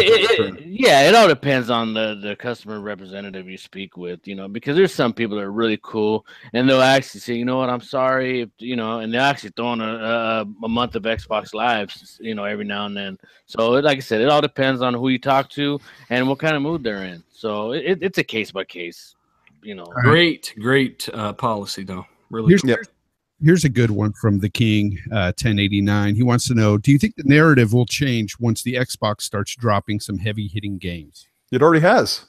Yeah, it all depends on the customer representative you speak with, because there's some people that are really cool and they'll actually say, you know what, I'm sorry, and they'll actually throw in a month of Xbox Lives, every now and then. So like I said, it all depends on who you talk to and what kind of mood they're in. So it's a case by case, Great policy though. Really. Here's a good one from the King 1089. He wants to know, do you think the narrative will change once the Xbox starts dropping some heavy hitting games? It already has.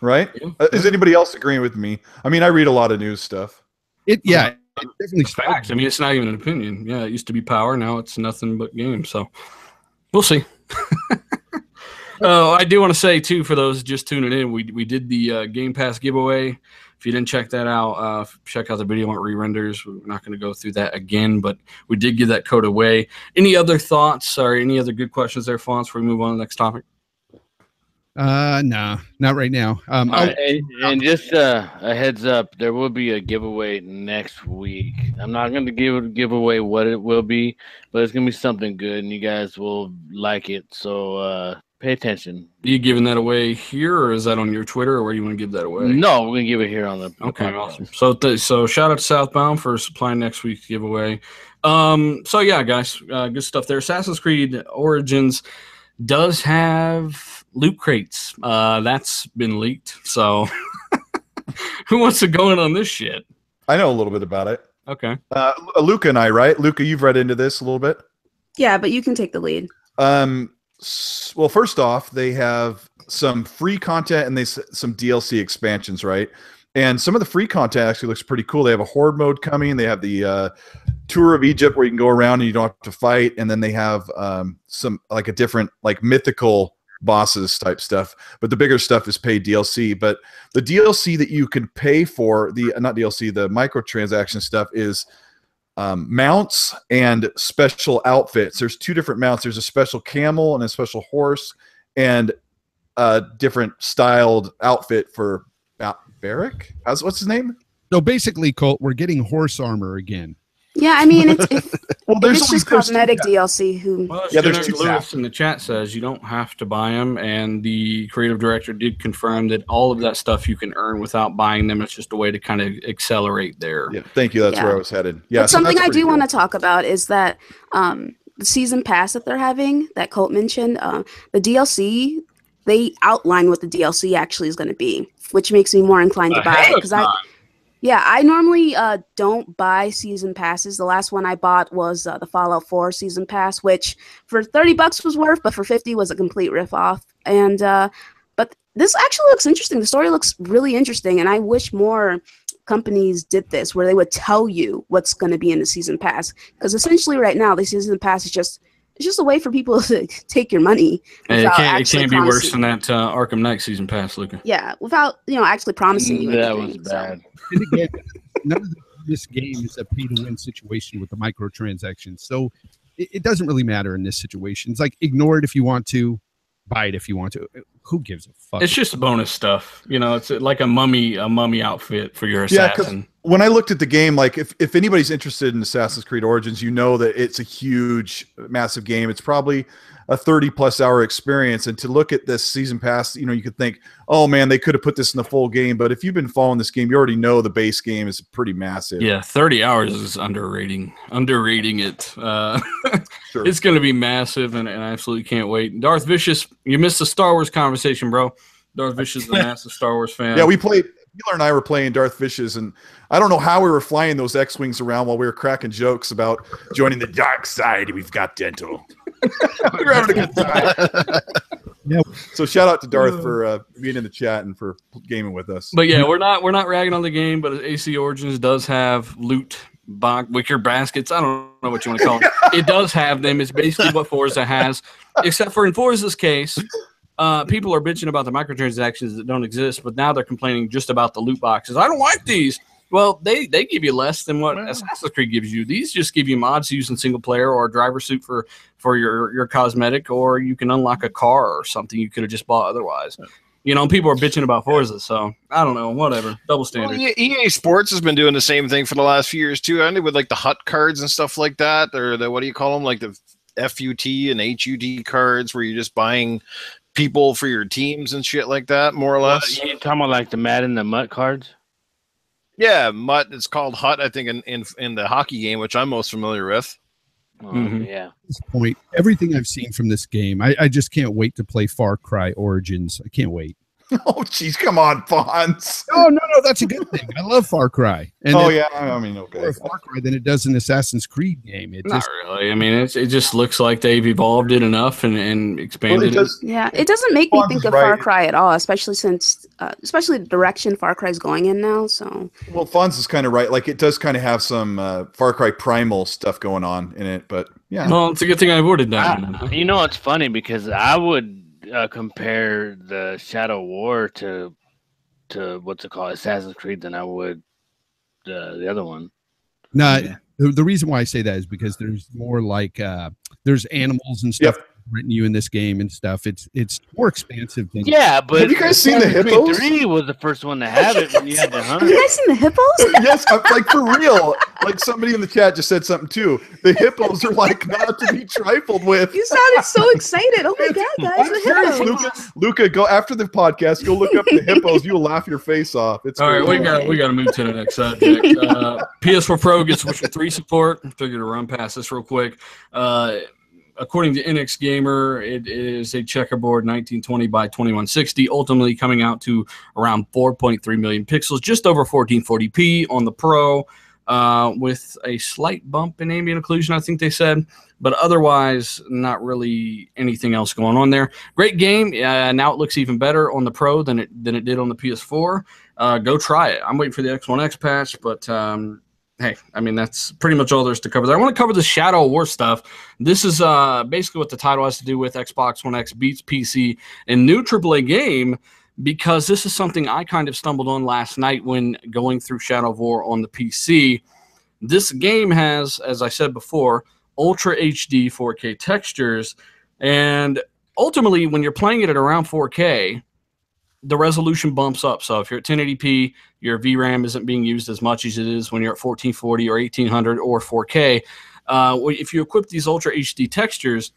Right? Is anybody else agreeing with me? I mean, I read a lot of news stuff. It definitely facts. I mean, it's not even an opinion. Yeah, it used to be power. Now it's nothing but games. So we'll see. I do want to say, too, for those just tuning in, we did the Game Pass giveaway. If you didn't check that out, check out the video on re-renders. We're not going to go through that again, but we did give that code away. Any other thoughts or any other good questions there, Fonz, before we move on to the next topic? No, not right now. And just a heads up, there will be a giveaway next week. I'm not going to give away what it will be, but it's going to be something good, and you guys will like it. So pay attention. Are you giving that away here, or is that on your Twitter, or where do you want to give that away? No, we're going to give it here on the Okay, awesome. So shout out to Southbound for supplying next week's giveaway. So yeah, guys, good stuff there. Assassin's Creed Origins does have loot crates. That's been leaked. So who wants to go in on this shit? I know a little bit about it. Okay. Luca and I, right? Luca, you've read into this a little bit? Yeah, but you can take the lead. Well, first off, they have some free content and some DLC expansions, right? And some of the free content actually looks pretty cool. They have a horde mode coming. They have the tour of Egypt where you can go around and you don't have to fight. And then they have some like a different like mythical bosses type stuff. But the bigger stuff is paid DLC. But the DLC that you can pay for, the microtransaction stuff is mounts and special outfits. There's two different mounts. There's a special camel and a special horse and a different styled outfit for Barrick. What's his name? So basically, Colt, we're getting horse armor again. Yeah, I mean, it's there's just cosmetic DLC. Well, there's two Lewis in the chat says you don't have to buy them, and the creative director did confirm that all of that stuff you can earn without buying them. It's just a way to kind of accelerate there. Yeah, thank you. That's where I was headed. Yeah, but something I do want to talk about is that the season pass that they're having, that Colt mentioned, the DLC, they outline what the DLC actually is going to be, which makes me more inclined to buy it because I normally don't buy season passes. The last one I bought was the Fallout 4 season pass, which for $30 was worth, but for $50 was a complete ripoff. And but this actually looks interesting. The story looks really interesting, and I wish more companies did this, where they would tell you what's going to be in the season pass. Because essentially, right now, the season pass is just a way for people to take your money. It can't be worse than that Arkham Knight season pass, Luca. Yeah, without actually promising you that anything. Was bad. And again, none of this game is a pay-to-win situation with the microtransactions. So it doesn't really matter in this situation. It's like, ignore it if you want to, buy it if you want to. Who gives a fuck? It's just bonus stuff. It's like a mummy outfit for your assassin. Yeah, when I looked at the game, like if anybody's interested in Assassin's Creed Origins, you know that it's a huge, massive game. It's probably a 30+ hour experience. And to look at this season pass, you could think, oh man, they could have put this in the full game. But if you've been following this game, you already know the base game is pretty massive. Yeah, 30 hours is underrating it. Sure. It's going to be massive, and I absolutely can't wait. Darth Vicious, you missed the Star Wars conversation, bro. Darth Vicious is a massive Star Wars fan. Yeah, Taylor and I were playing Darth Vicious, and I don't know how we were flying those X-Wings around while we were cracking jokes about joining the dark side. We've got dental. We were having a good time. Yeah. So shout out to Darth for being in the chat and for gaming with us. But yeah, we're not ragging on the game, but AC Origins does have loot wicker baskets. I don't know what you want to call them. It does have them. It's basically what Forza has, except for in Forza's case. People are bitching about the microtransactions that don't exist, but now they're complaining just about the loot boxes. I don't like these. Well, they give you less than what Assassin's Creed gives you. These just give you mods to use in single player or a driver suit for your cosmetic, or you can unlock a car or something you could have just bought otherwise. People are bitching about Forza, so I don't know, whatever. Double standard. Well, EA Sports has been doing the same thing for the last few years too, and with like the HUT cards and stuff like that, or the what do you call them, like the FUT and HUD cards, where you're just buying people for your teams and shit like that, more or less. You talking about like the Madden, the MUT cards? Yeah, MUT. It's called HUT, I think, in the hockey game, which I'm most familiar with. Yeah. At this point, everything I've seen from this game, I just can't wait to play Far Cry Origins. I can't wait. Oh, jeez, come on, Fonz. Oh, no, that's a good thing. I love Far Cry. And Yeah, I mean, okay. More Far Cry than it does an Assassin's Creed game. Not really. I mean, it just looks like they've evolved it enough and expanded it. Yeah, it doesn't make me Fonz think is of Far right. Cry at all, especially since, especially the direction Far Cry is going in now. So Well, Fonz is kind of right. Like, it does kind of have some Far Cry Primal stuff going on in it, but yeah. Well, it's a good thing I avoided that. You know, it's funny because I would compare the Shadow War to what's it called, Assassin's Creed, than I would the other one. No, the reason why I say that is because there's more like there's animals and stuff written you in this game and stuff. It's more expansive than But have you guys seen the Assassin's hippos? Creed 3 was the first one to have it when you had to hunt. have you guys seen the hippos? Yes, I'm, like, for real. Like, somebody in the chat just said something too. The hippos are like not to be trifled with. You sounded so excited. Oh my god, guys, I'm the serious, hippos. Luca, go after the podcast. Go look up the hippos. You'll laugh your face off. It's All right, great. we got to move to the next subject. PS4 Pro gets Witcher 3 support. Figured to run past this real quick. According to NX Gamer, it is a checkerboard 1920 by 2160, ultimately coming out to around 4.3 million pixels, just over 1440p on the Pro, with a slight bump in ambient occlusion, I think they said, but otherwise not really anything else going on there. Great game. Now it looks even better on the Pro than it did on the PS4. Go try it. I'm waiting for the X1X patch, but hey, I mean, that's pretty much all there's to cover there. I want to cover the Shadow War stuff. This is basically what the title has to do with Xbox One X beats PC and new AAA game, because this is something I kind of stumbled on last night when going through Shadow War on the PC. This game has, as I said before, Ultra HD 4K textures, and ultimately when you're playing it at around 4K, the resolution bumps up. So if you're at 1080p, your VRAM isn't being used as much as it is when you're at 1440 or 1800 or 4K. If you equip these Ultra HD textures,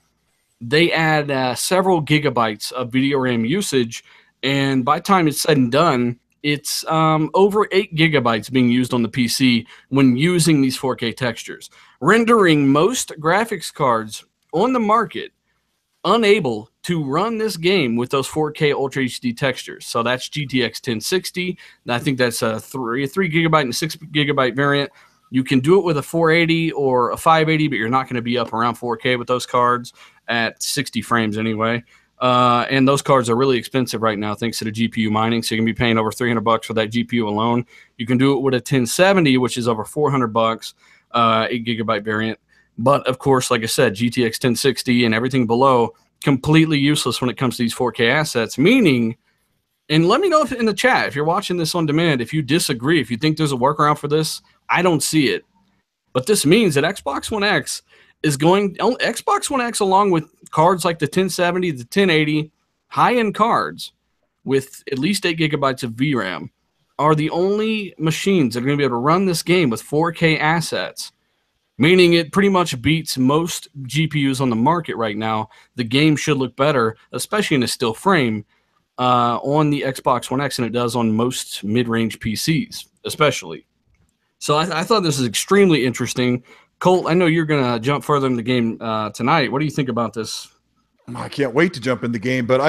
they add several gigabytes of video RAM usage, and by the time it's said and done, it's over 8 gigabytes being used on the PC when using these 4K textures, rendering most graphics cards on the market unable to run this game with those 4K Ultra HD textures. So that's GTX 1060. I think that's a 3 gigabyte and 6 gigabyte variant. You can do it with a 480 or a 580, but you're not going to be up around 4K with those cards at 60 frames anyway. And those cards are really expensive right now thanks to the GPU mining. So you're going to be paying over $300 for that GPU alone. You can do it with a 1070, which is over $400, 8 gigabyte variant. But of course, like I said, GTX 1060 and everything below, completely useless when it comes to these 4K assets, meaning, and let me know if in the chat, if you're watching this on demand, if you disagree, if you think there's a workaround for this. I don't see it. But this means that Xbox One X along with cards like the 1070, the 1080, high-end cards with at least 8 gigabytes of VRAM are the only machines that are going to be able to run this game with 4K assets, meaning it pretty much beats most GPUs on the market right now. The game should look better, especially in a still frame, on the Xbox One X than it does on most mid-range PCs, especially. So I thought this is extremely interesting. Colt, I know you're going to jump further in the game tonight. What do you think about this? I can't wait to jump in the game, but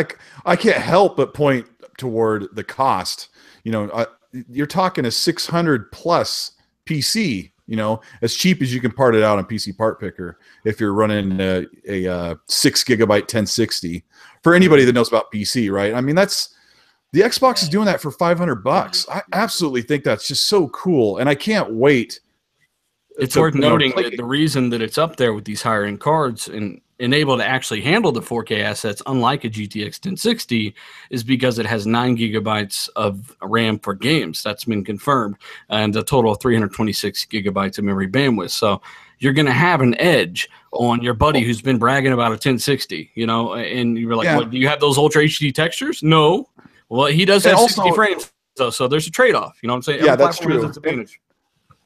I can't help but point toward the cost. You know, you're talking a 600 plus PC, you know, as cheap as you can part it out on PC Part Picker if you're running a 6 gigabyte 1060. For anybody that knows about PC, right? I mean, the Xbox is doing that for $500. I absolutely think that's just so cool, and I can't wait. It's worth noting that the reason that it's up there with these higher end cards and able to actually handle the 4K assets, unlike a GTX 1060, is because it has 9 gigabytes of RAM for games. That's been confirmed, and a total of 326 gigabytes of memory bandwidth. So you're going to have an edge on your buddy who's been bragging about a 1060, you know, and you're like, what, do you have those Ultra HD textures? No. Well, he does And have also- 60 frames, though, so there's a trade-off. You know what I'm saying? Yeah, Every that's platform has true. its advantage.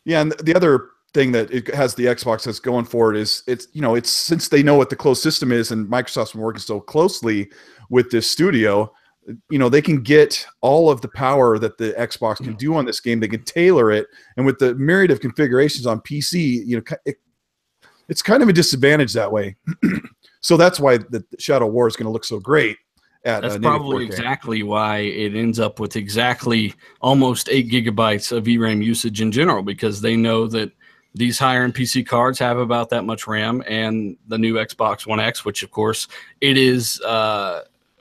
Yeah, and the other thing that it has the Xbox has going for it is it's since they know what the closed system is and Microsoft's been working so closely with this studio, they can get all of the power that the Xbox can do on this game. They can tailor it, and with the myriad of configurations on PC, it's kind of a disadvantage that way. So that's why the Shadow War is going to look so great. That's probably exactly why it ends up with exactly almost 8 gigabytes of VRAM usage in general, because they know that these higher-end PC cards have about that much RAM, and the new Xbox One X, which of course it is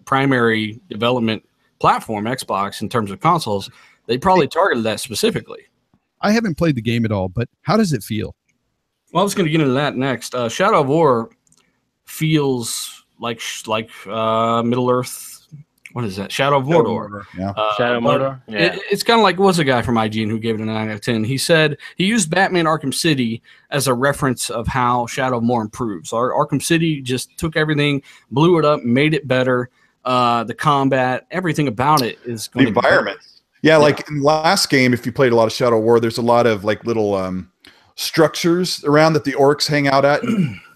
primary development platform, Xbox, in terms of consoles, they probably targeted that specifically. I haven't played the game at all, but how does it feel? Well, I was going to get into that next. Shadow of War feels like Middle Earth. What is that? Shadow of Mordor. Yeah. Shadow of Mordor. Yeah. It's kind of like, what's a guy from IGN who gave it a 9 out of 10? He said he used Batman Arkham City as a reference of how Shadow of War improves. Arkham City just took everything, blew it up, made it better. The combat, everything about it is going The environment. Yeah, like in the last game, if you played a lot of Shadow War, there's a lot of like little structures around that the orcs hang out at.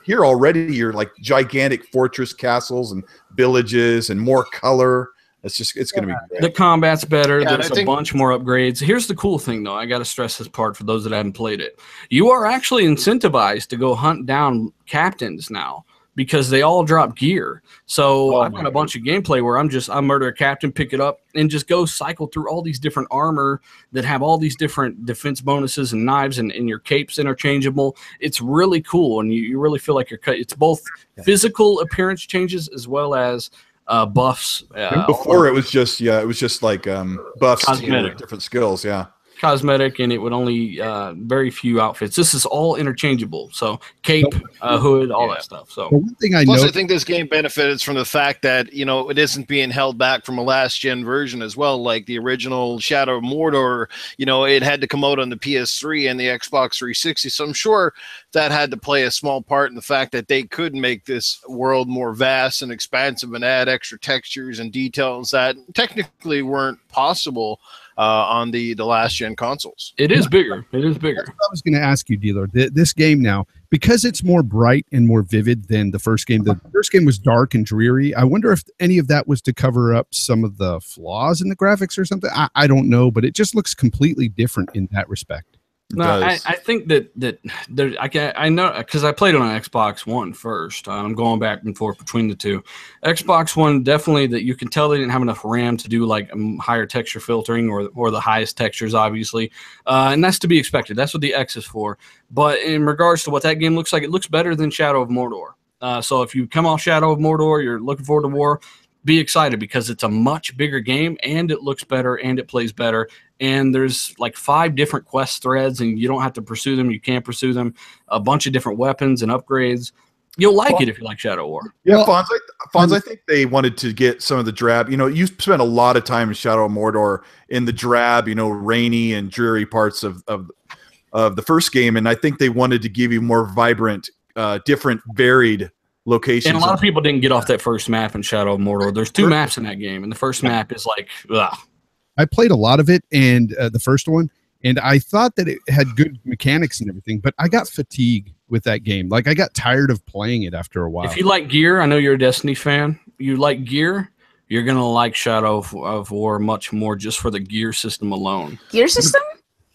Here already, you're like gigantic fortress castles and villages and more color. It's going to be great. The combat's better. Yeah, There's a bunch more upgrades. Here's the cool thing, though. I got to stress this part for those that haven't played it. You are actually incentivized to go hunt down captains now, because they all drop gear. So I've got a bunch of gameplay where I murder a captain, pick it up, and just go cycle through all these different armor that have all these different defense bonuses and knives, and your cape's interchangeable. It's really cool, and you really feel like it's both physical appearance changes as well as buffs. Before it was just like buffs to different skills. Yeah. Cosmetic, and it would only very few outfits. This is all interchangeable. So cape, hood, all that stuff. So one thing I Plus, know, I think this game benefits from the fact that it isn't being held back from a last gen version as well. Like the original Shadow of Mordor, it had to come out on the PS3 and the Xbox 360. So I'm sure that had to play a small part in the fact that they could make this world more vast and expansive and add extra textures and details that technically weren't possible on the last gen consoles. it is bigger. It is bigger. that's what I was going to ask you, Dealer. This game now, because it's more bright and more vivid than the first game. The first game was dark and dreary. I wonder if any of that was to cover up some of the flaws in the graphics or something. I don't know, but it just looks completely different in that respect. No, I think that there, I know, because I played it on Xbox One first. I'm going back and forth between the two. Xbox One, definitely that you can tell they didn't have enough RAM to do like higher texture filtering or the highest textures, obviously. And that's to be expected. That's what the X is for. But in regards to what that game looks like, it looks better than Shadow of Mordor. So if you come off Shadow of Mordor, you're looking forward to War, be excited, because it's a much bigger game and it looks better and it plays better. And there's like 5 different quest threads, and you don't have to pursue them. You can't pursue them. A bunch of different weapons and upgrades. You'll like it if you like Shadow War. Yeah, Fonz, I think they wanted to get some of the drab. You spent a lot of time in Shadow of Mordor in the drab, rainy and dreary parts of the first game, and I think they wanted to give you more vibrant, different, varied locations. And a lot of people didn't get off that first map in Shadow of Mordor. There's 2 maps in that game, and the first map is like, ugh. I played a lot of it, and the first one, and I thought that it had good mechanics and everything, but I got fatigued with that game. Like, I got tired of playing it after a while. If you like gear, I know you're a Destiny fan. You like gear, you're going to like Shadow of War much more just for the gear system alone. Gear system?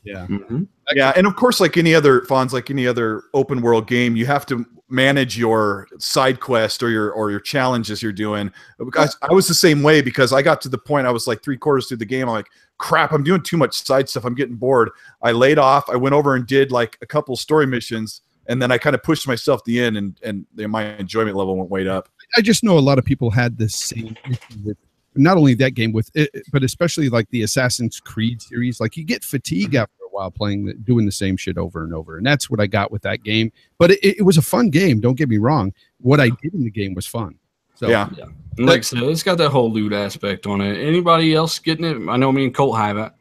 Yeah. Mm-hmm. Yeah, and of course, like any other open world game, you have to manage your side quest or your challenges you're doing. Because I was the same way, because I got to the point I was like 3/4 through the game. I'm like, crap, I'm doing too much side stuff. I'm getting bored. I laid off. I went over and did like a couple story missions, and then I kind of pushed myself to the end, and my enjoyment level went way up. I just know a lot of people had this same issue with not only that game, with it, but especially like the Assassin's Creed series. Like, you get fatigue after a while doing the same shit over and over, and that's what I got with that game. But it was a fun game, don't get me wrong. What I did in the game was fun. So yeah. Like I said, it's got that whole loot aspect on it. Anybody else getting it? I know me and Colt have it.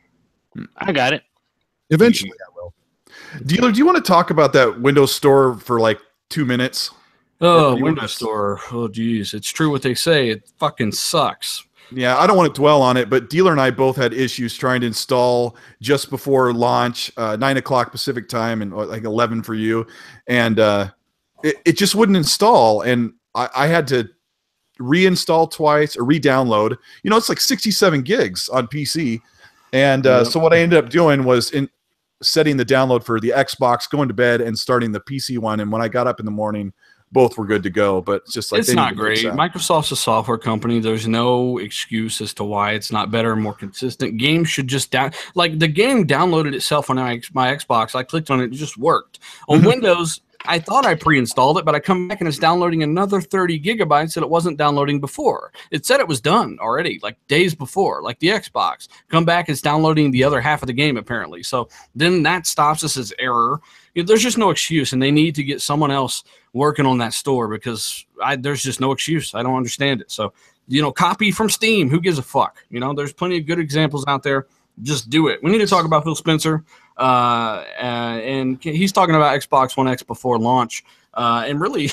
I got it. eventually I will. Dealer, do you want to talk about that Windows Store for like 2 minutes? Oh, Windows Store. Oh, geez. It's true what they say. It fucking sucks. Yeah, I don't want to dwell on it, but Dealer and I both had issues trying to install just before launch, 9 o'clock Pacific time and like 11 for you. And it just wouldn't install. And I had to reinstall twice or re-download. You know, it's like 67 gigs on PC. And so what I ended up doing was setting the download for the Xbox, going to bed, and starting the PC one. And when I got up in the morning, both were good to go, but it's just like it's not great. Microsoft's a software company. There's no excuse as to why it's not better and more consistent. Games should just like the game downloaded itself on my Xbox. I clicked on it, it just worked. On Windows, I thought I pre-installed it, but I come back and it's downloading another 30 gigabytes that it wasn't downloading before. It said it was done already, like days before, like the Xbox. Come back, it's downloading the other half of the game apparently. So then that stops us as error. You know, there's just no excuse, and they need to get someone else working on that store because there's just no excuse. I don't understand it. So, you know, copy from Steam. Who gives a fuck? You know, there's plenty of good examples out there. Just do it. We need to talk about Phil Spencer. And he's talking about Xbox One X before launch. And really,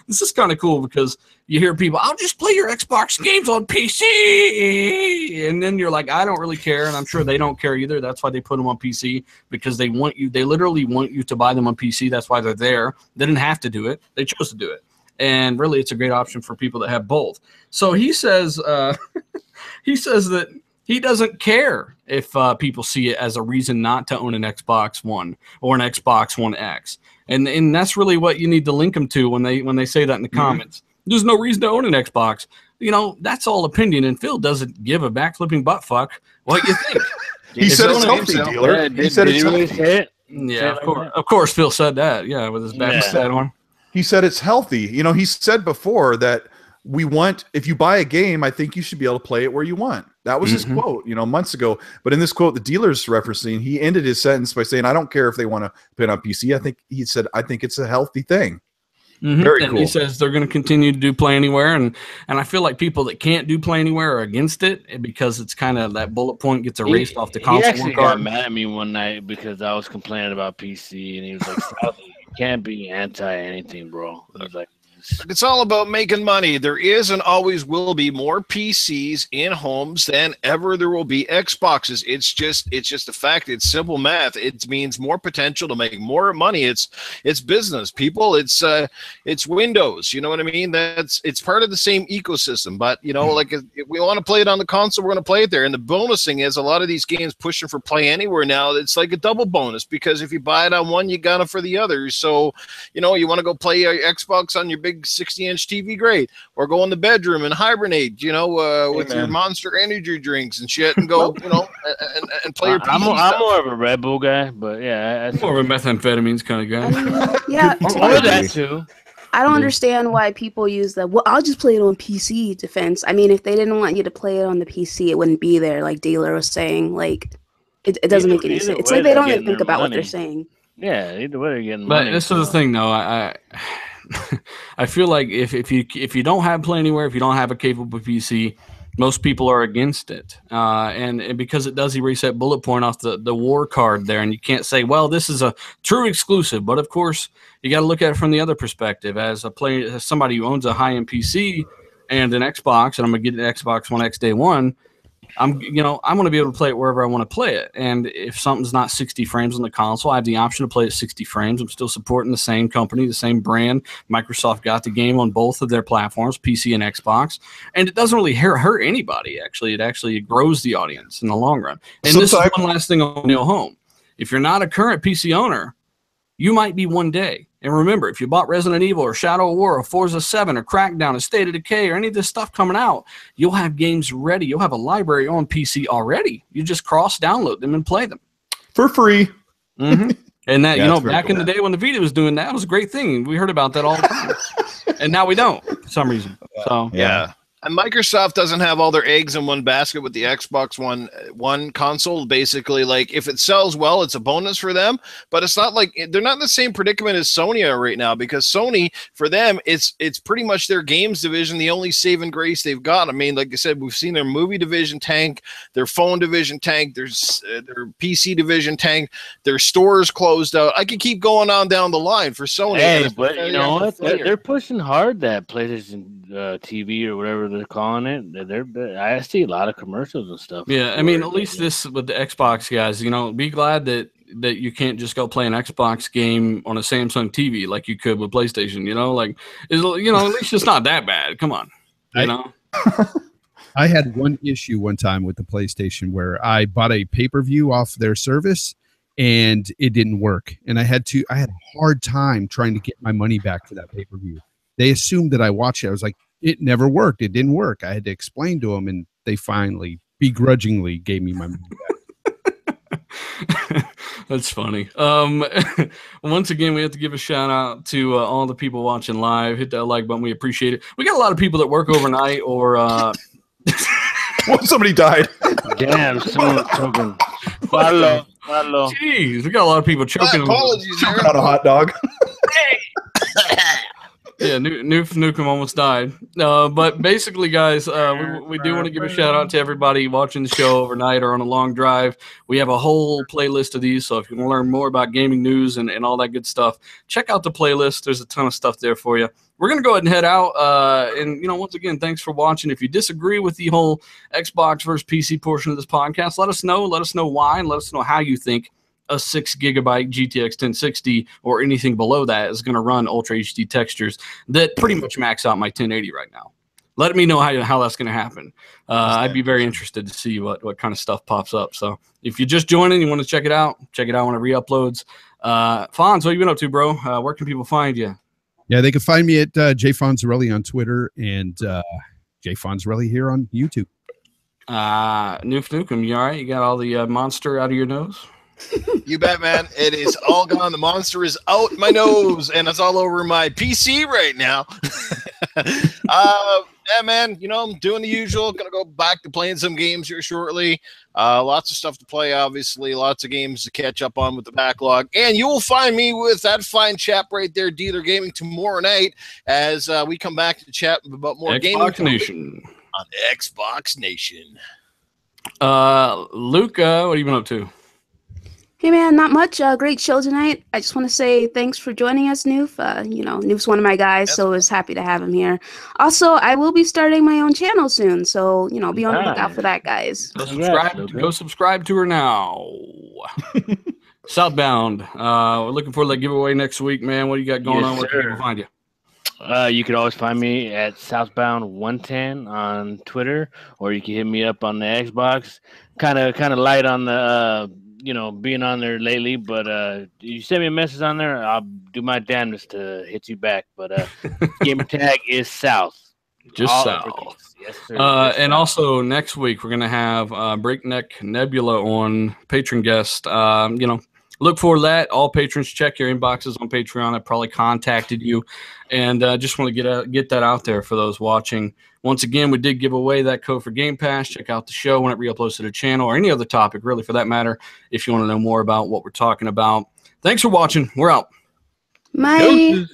this is kind of cool because you hear people, I'll just play your Xbox games on PC. And then you're like, I don't really care. And I'm sure they don't care either. That's why they put them on PC, because they literally want you to buy them on PC. That's why they're there. They didn't have to do it. They chose to do it. And really, it's a great option for people that have both. So he says, he says that he doesn't care if people see it as a reason not to own an Xbox One or an Xbox One X. And that's really what you need to link them to when they say that in the comments. There's no reason to own an Xbox. You know, that's all opinion, and Phil doesn't give a backflipping butt fuck what you think. He said it's healthy, Dealer. He said it's healthy. Yeah, of course Phil said that. Yeah, with his back on. He said it's healthy. You know, he said before that if you buy a game, I think you should be able to play it where you want. That was his quote, you know, months ago. But in this quote, the Dealer's referencing, he ended his sentence by saying, I don't care if they want to play it on PC. I think it's a healthy thing. Very cool. He says they're going to continue to do Play Anywhere, and I feel like people that can't do Play Anywhere are against it because it's kind of that bullet point gets erased off the console. He actually got mad at me one night because I was complaining about PC, and he was like, you can't be anti anything, bro. I was like, it's all about making money. There is and always will be more PCs in homes than ever there will be Xboxes. It's just a fact. It's simple math. It means more potential to make more money. It's business, people. It's Windows. You know what I mean? It's part of the same ecosystem. But you know, like if we want to play it on the console, we're going to play it there. And the bonus thing is a lot of these games pushing for Play Anywhere now. It's like a double bonus because if you buy it on one, you got it for the others. So you know, you want to go play your Xbox on your big 60-inch TV, great, or go in the bedroom and hibernate, you know, with your Monster Energy drinks and shit, and go, you know, and play your PC I'm stuff. more of a Red Bull guy, but yeah, I'm more of a methamphetamines kind of guy. I mean, yeah, that too. I don't understand why people use the, well, I'll just play it on PC defense. I mean, if they didn't want you to play it on the PC, it wouldn't be there, like Dealer was saying. Like, it doesn't make any sense. It's like they don't even think about what they're saying. Yeah, either way they're getting money. But this is the thing, though. I feel like if you don't have Play Anywhere, if you don't have a capable PC, most people are against it, and because it does erase that bullet point off the war card there, and you can't say, well, this is a true exclusive. But of course, you got to look at it from the other perspective. As somebody who owns a high-end PC and an Xbox, and I'm gonna get an Xbox One X day one. I'm going to be able to play it wherever I want to play it. And if something's not 60 frames on the console, I have the option to play at 60 frames. I'm still supporting the same company, the same brand. Microsoft got the game on both of their platforms, PC and Xbox. And it doesn't really hurt anybody, actually. It actually grows the audience in the long run. And this is one last thing on Neil Home. If you're not a current PC owner, you might be one day. And remember, if you bought Resident Evil or Shadow of War or Forza 7 or Crackdown or State of Decay or any of this stuff coming out, you'll have games ready. You'll have a library on PC already. You just cross-download them and play them. For free. And that, back in the day when the Vita was doing that, it was a great thing. We heard about that all the time. And now we don't for some reason. So yeah. And Microsoft doesn't have all their eggs in one basket with the Xbox One console. Basically, like if it sells well, it's a bonus for them. But it's not like they're not in the same predicament as Sony are right now, because Sony, for them, it's pretty much their games division, the only saving grace they've got. I mean, like I said, we've seen their movie division tank, their phone division tank, their PC division tank, their stores closed out. I could keep going on down the line for Sony. Hey, but you know what? They're pushing hard that PlayStation TV or whatever they're calling it. I see a lot of commercials and stuff. Yeah, I mean, at least this with the Xbox guys, be glad that you can't just go play an Xbox game on a Samsung TV like you could with PlayStation. At least it's not that bad. Come on, I had one issue one time with the PlayStation where I bought a pay-per-view off their service and it didn't work, and I had a hard time trying to get my money back for that pay-per-view. They assumed that I watched it. I was like, it never worked. It didn't work. I had to explain to them, and they finally begrudgingly gave me my money back. That's funny. Once again, we have to give a shout out to all the people watching live. Hit that like button. We appreciate it. We got a lot of people that work overnight or well, somebody died. Damn, someone's choking. Follow. Jeez, we got a lot of people choking. Choking on a hot dog. Yeah, Nukem almost died. But basically, guys, we do want to give a shout out to everybody watching the show overnight or on a long drive. We have a whole playlist of these, so if you want to learn more about gaming news and all that good stuff, check out the playlist. There's a ton of stuff there for you. We're going to go ahead and head out. Once again, thanks for watching. If you disagree with the whole Xbox versus PC portion of this podcast, let us know. Let us know why, and let us know how you think a 6 gigabyte GTX 1060 or anything below that is going to run Ultra HD textures that pretty much max out my 1080 right now. Let me know how that's going to happen. I'd be very interested to see what kind of stuff pops up. So if you're just joining, you want to check it out when it re-uploads. Fonz, what have you been up to, bro? Where can people find you? Yeah, they can find me at jfonzarelli on Twitter and jfonzarelli here on YouTube. Nukem, you all right? You got all the monster out of your nose? You bet, man. It is all gone. The monster is out my nose, and it's all over my PC right now. Yeah, man. I'm doing the usual. Gonna go back to playing some games here shortly. Lots of stuff to play, obviously. Lots of games to catch up on with the backlog. And you will find me with that fine chap right there, Dealer Gaming, tomorrow night as we come back to chat about more Xbox Nation on Xbox Nation. Luca, what have you been up to? Hey man, not much. Great show tonight. I just want to say thanks for joining us, Noof. Noof's one of my guys, so I was happy to have him here. Also, I will be starting my own channel soon, so be on the lookout for that, guys. Go subscribe to her now. Southbound. We're looking for that giveaway next week, man. What do you got going on? Where can people find you? You can always find me at Southbound110 on Twitter, or you can hit me up on the Xbox. Kind of light on the being on there lately, but you send me a message on there, I'll do my damnedest to hit you back. But gamer tag is South. Just all South. Yes, sir. And also next week we're gonna have Breakneck Nebula on, patron guest. Look for that. All patrons, check your inboxes on Patreon. I probably contacted you, and just want to get that out there for those watching. Once again, we did give away that code for Game Pass. Check out the show when it re-uploads to the channel, or any other topic, really, for that matter, if you want to know more about what we're talking about. Thanks for watching. We're out. Bye.